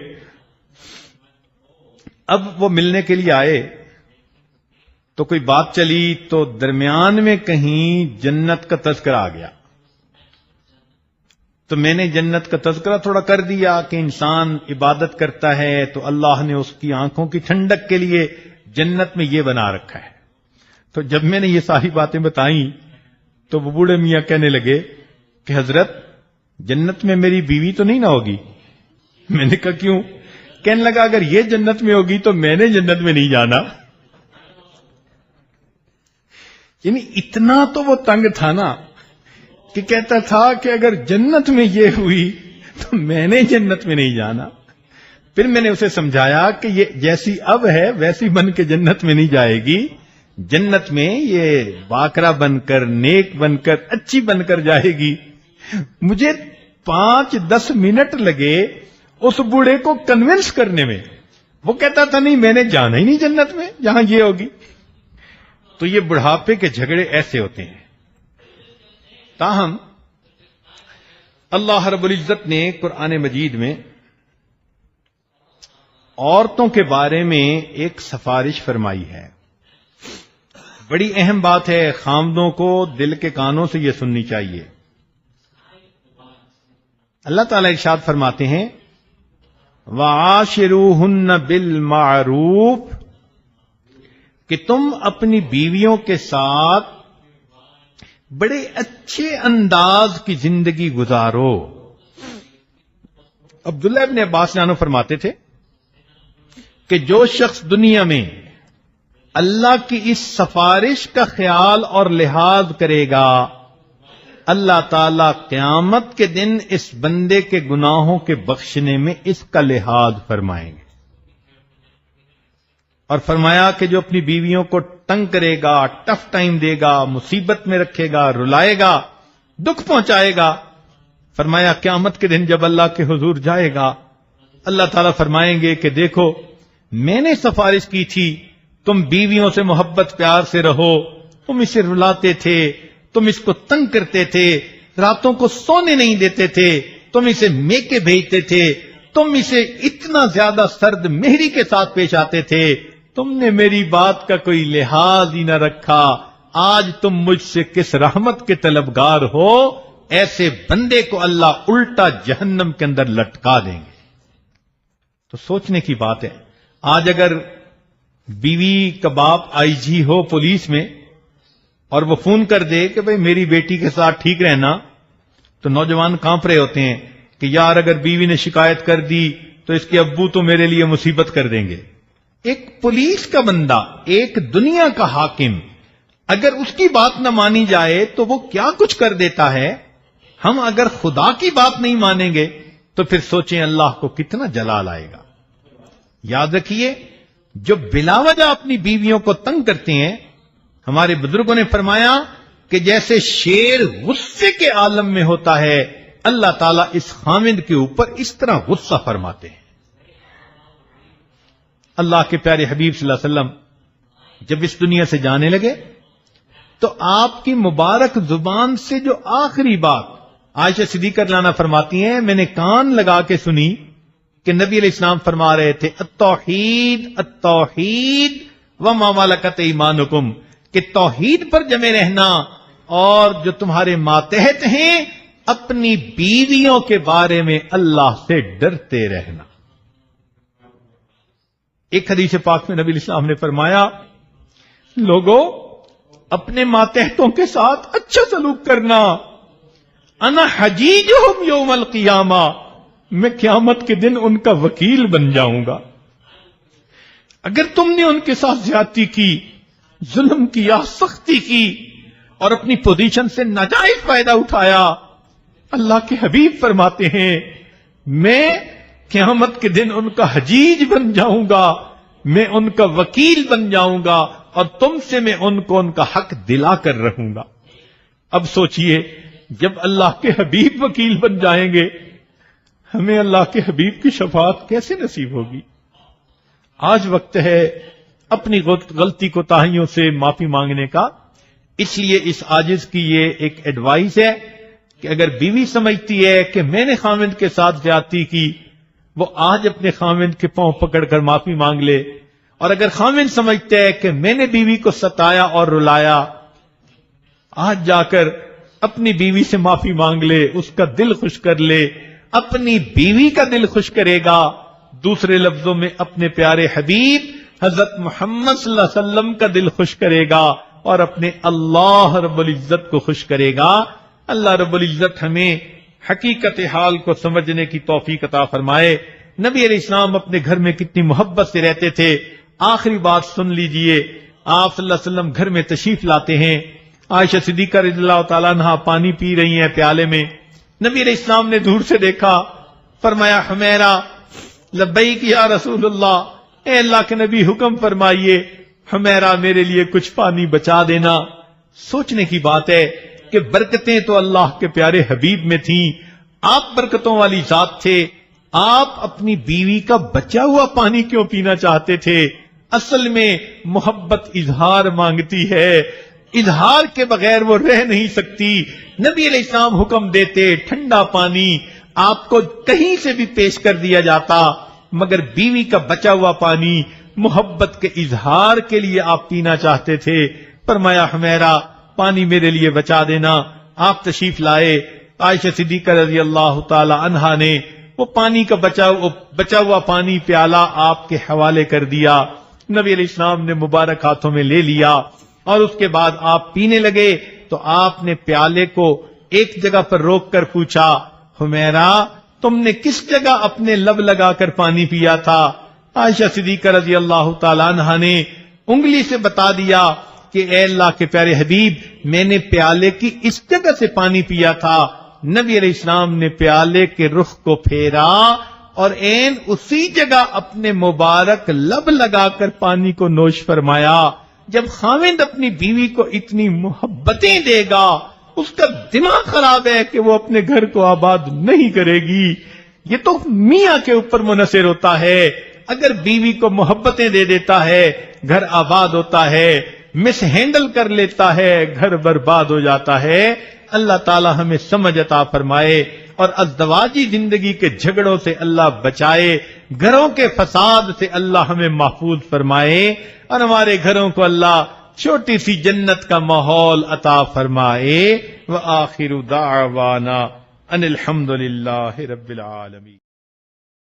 اب وہ ملنے کے لیے آئے تو کوئی بات چلی تو درمیان میں کہیں جنت کا تذکرہ آ گیا، تو میں نے جنت کا تذکرہ تھوڑا کر دیا کہ انسان عبادت کرتا ہے تو اللہ نے اس کی آنکھوں کی ٹھنڈک کے لیے جنت میں یہ بنا رکھا ہے۔ تو جب میں نے یہ ساری باتیں بتائیں تو وہ بوڑھے میاں کہنے لگے کہ حضرت جنت میں میری بیوی تو نہیں نہ ہوگی؟ میں نے کہا کیوں؟ کہنے لگا اگر یہ جنت میں ہوگی تو میں نے جنت میں نہیں جانا۔ یعنی اتنا تو وہ تنگ تھا نا کہ کہتا تھا کہ اگر جنت میں یہ ہوئی تو میں نے جنت میں نہیں جانا۔ پھر میں نے اسے سمجھایا کہ یہ جیسی اب ہے ویسی بن کے جنت میں نہیں جائے گی، جنت میں یہ باکرا بن کر، نیک بن کر، اچھی بن کر جائے گی۔ مجھے 5-10 منٹ لگے اس بوڑھے کو کنونس کرنے میں، وہ کہتا تھا نہیں میں نے جانا ہی نہیں جنت میں جہاں یہ ہوگی۔ تو یہ بڑھاپے کے جھگڑے ایسے ہوتے ہیں۔ تاہم اللہ رب العزت نے قرآن مجید میں عورتوں کے بارے میں ایک سفارش فرمائی ہے، بڑی اہم بات ہے، خامدوں کو دل کے کانوں سے یہ سننی چاہیے۔ اللہ تعالیٰ ارشاد فرماتے ہیں وَعَاشِرُوهُنَّ بِالْمَعْرُوفِ کہ تم اپنی بیویوں کے ساتھ بڑے اچھے انداز کی زندگی گزارو۔ عبداللہ ابن عباس جانو فرماتے تھے کہ جو شخص دنیا میں اللہ کی اس سفارش کا خیال اور لحاظ کرے گا، اللہ تعالی قیامت کے دن اس بندے کے گناہوں کے بخشنے میں اس کا لحاظ فرمائیں گے۔ اور فرمایا کہ جو اپنی بیویوں کو تنگ کرے گا، ٹف ٹائم دے گا، مصیبت میں رکھے گا، رلائے گا، دکھ پہنچائے گا، فرمایا قیامت کے دن جب اللہ کے حضور جائے گا، اللہ تعالیٰ فرمائیں گے کہ دیکھو میں نے سفارش کی تھی، تم بیویوں سے محبت پیار سے رہو، تم اسے رلاتے تھے، تم اس کو تنگ کرتے تھے، راتوں کو سونے نہیں دیتے تھے، تم اسے میکے بھیجتے تھے، تم اسے اتنا زیادہ سرد مہری کے ساتھ پیش آتے تھے، تم نے میری بات کا کوئی لحاظ ہی نہ رکھا، آج تم مجھ سے کس رحمت کے طلبگار ہو؟ ایسے بندے کو اللہ الٹا جہنم کے اندر لٹکا دیں گے۔ تو سوچنے کی بات ہے، آج اگر بیوی کا باپ آئی جی ہو پولیس میں اور وہ فون کر دے کہ بھئی میری بیٹی کے ساتھ ٹھیک رہنا، تو نوجوان کانپ رہے ہوتے ہیں کہ یار اگر بیوی نے شکایت کر دی تو اس کے ابو تو میرے لیے مصیبت کر دیں گے۔ ایک پولیس کا بندہ، ایک دنیا کا حاکم، اگر اس کی بات نہ مانی جائے تو وہ کیا کچھ کر دیتا ہے۔ ہم اگر خدا کی بات نہیں مانیں گے تو پھر سوچیں اللہ کو کتنا جلال آئے گا۔ یاد رکھیے جو بلا وجہ اپنی بیویوں کو تنگ کرتے ہیں، ہمارے بزرگوں نے فرمایا کہ جیسے شیر غصے کے عالم میں ہوتا ہے، اللہ تعالیٰ اس خامد کے اوپر اس طرح غصہ فرماتے ہیں۔ اللہ کے پیارے حبیب صلی اللہ علیہ وسلم جب اس دنیا سے جانے لگے تو آپ کی مبارک زبان سے جو آخری بات عائشہ صدیقہ رضی اللہ عنہا فرماتی ہیں، میں نے کان لگا کے سنی کہ نبی علیہ السلام فرما رہے تھے التوحید التوحید وما ملکت ایمانکم، کہ توحید پر جمے رہنا اور جو تمہارے ماتحت ہیں اپنی بیویوں کے بارے میں اللہ سے ڈرتے رہنا۔ ایک حدیث پاک میں نبی علیہ السلام نے فرمایا لوگوں اپنے ماتحتوں کے ساتھ اچھا سلوک کرنا، انا حجیجہم یوم القیامہ، میں قیامت کے دن ان کا وکیل بن جاؤں گا۔ اگر تم نے ان کے ساتھ زیادتی کی، ظلم کیا، سختی کی اور اپنی پوزیشن سے ناجائز فائدہ اٹھایا، اللہ کے حبیب فرماتے ہیں میں قیامت کے دن ان کا حجیج بن جاؤں گا، میں ان کا وکیل بن جاؤں گا، اور تم سے میں ان کو ان کا حق دلا کر رہوں گا۔ اب سوچئے جب اللہ کے حبیب وکیل بن جائیں گے، ہمیں اللہ کے حبیب کی شفاعت کیسے نصیب ہوگی؟ آج وقت ہے اپنی غلطی کوتاہیوں سے معافی مانگنے کا۔ اس لیے اس عاجز کی یہ ایک ایڈوائز ہے کہ اگر بیوی سمجھتی ہے کہ میں نے خاوند کے ساتھ زیادتی کی، وہ آج اپنے خاوند کے پاؤں پکڑ کر معافی مانگ لے، اور اگر خاوند سمجھتا ہے کہ میں نے بیوی کو ستایا اور رلایا، آج جا کر اپنی بیوی سے معافی مانگ لے، اس کا دل خوش کر لے، اپنی بیوی کا دل خوش کرے گا، دوسرے لفظوں میں اپنے پیارے حبیب حضرت محمد صلی اللہ علیہ وسلم کا دل خوش کرے گا، اور اپنے اللہ رب العزت کو خوش کرے گا۔ اللہ رب العزت ہمیں حقیقت حال کو سمجھنے کی توفیق عطا فرمائے۔ نبی علیہ السلام اپنے گھر میں کتنی محبت سے رہتے تھے۔ آخری بات سن لیجئے، آپ صلی اللہ علیہ وسلم گھر میں تشریف لاتے ہیں، عائشہ صدیقہ رضی اللہ تعالیٰ عنہا پانی پی رہی ہیں پیالے میں، نبی علیہ السلام نے دور سے دیکھا، فرمایا حمیرہ لبیک یا رسول اللہ، اے اللہ کے نبی حکم فرمائیے، حمیرہ میرے لیے کچھ پانی بچا دینا۔ سوچنے کی بات ہے کہ برکتیں تو اللہ کے پیارے حبیب میں تھیں، آپ برکتوں والی ذات تھے، آپ اپنی بیوی کا بچا ہوا پانی کیوں پینا چاہتے تھے؟ اصل میں محبت اظہار مانگتی ہے، اظہار کے بغیر وہ رہ نہیں سکتی۔ نبی علیہ السلام حکم دیتے ٹھنڈا پانی آپ کو کہیں سے بھی پیش کر دیا جاتا، مگر بیوی کا بچا ہوا پانی محبت کے اظہار کے لیے آپ پینا چاہتے تھے۔ فرمایا حمیرہ پانی میرے لیے بچا دینا۔ آپ تشریف لائے، عائشہ صدیقہ رضی اللہ تعالی عنہا نے وہ پانی کا بچا ہوا پانی پیالہ آپ کے حوالے کر دیا، نبی علیہ السلام نے مبارک ہاتھوں میں لے لیا، اور اس کے بعد آپ پینے لگے تو آپ نے پیالے کو ایک جگہ پر روک کر پوچھا، حمیرہ تم نے کس جگہ اپنے لب لگا کر پانی پیا تھا؟ عائشہ صدیقہ رضی اللہ تعالیٰ عنہ نے انگلی سے بتا دیا کہ اے اللہ کے پیارے حبیب میں نے پیالے کی اس جگہ سے پانی پیا تھا۔ نبی علیہ السلام نے پیالے کے رخ کو پھیرا اور عین اسی جگہ اپنے مبارک لب لگا کر پانی کو نوش فرمایا۔ جب خاوند اپنی بیوی کو اتنی محبتیں دے گا، اس کا دماغ خراب ہے کہ وہ اپنے گھر کو آباد نہیں کرے گی۔ یہ تو میاں کے اوپر منحصر ہوتا ہے، اگر بیوی کو محبتیں دے دیتا ہے گھر آباد ہوتا ہے، مس ہینڈل کر لیتا ہے گھر برباد ہو جاتا ہے۔ اللہ تعالی ہمیں سمجھ عطا فرمائے اور ازدواجی زندگی کے جھگڑوں سے اللہ بچائے، گھروں کے فساد سے اللہ ہمیں محفوظ فرمائے، اور ہمارے گھروں کو اللہ چھوٹی سی جنت کا ماحول عطا فرمائے۔ وآخر دعوانا ان الحمد للہ رب العالمین۔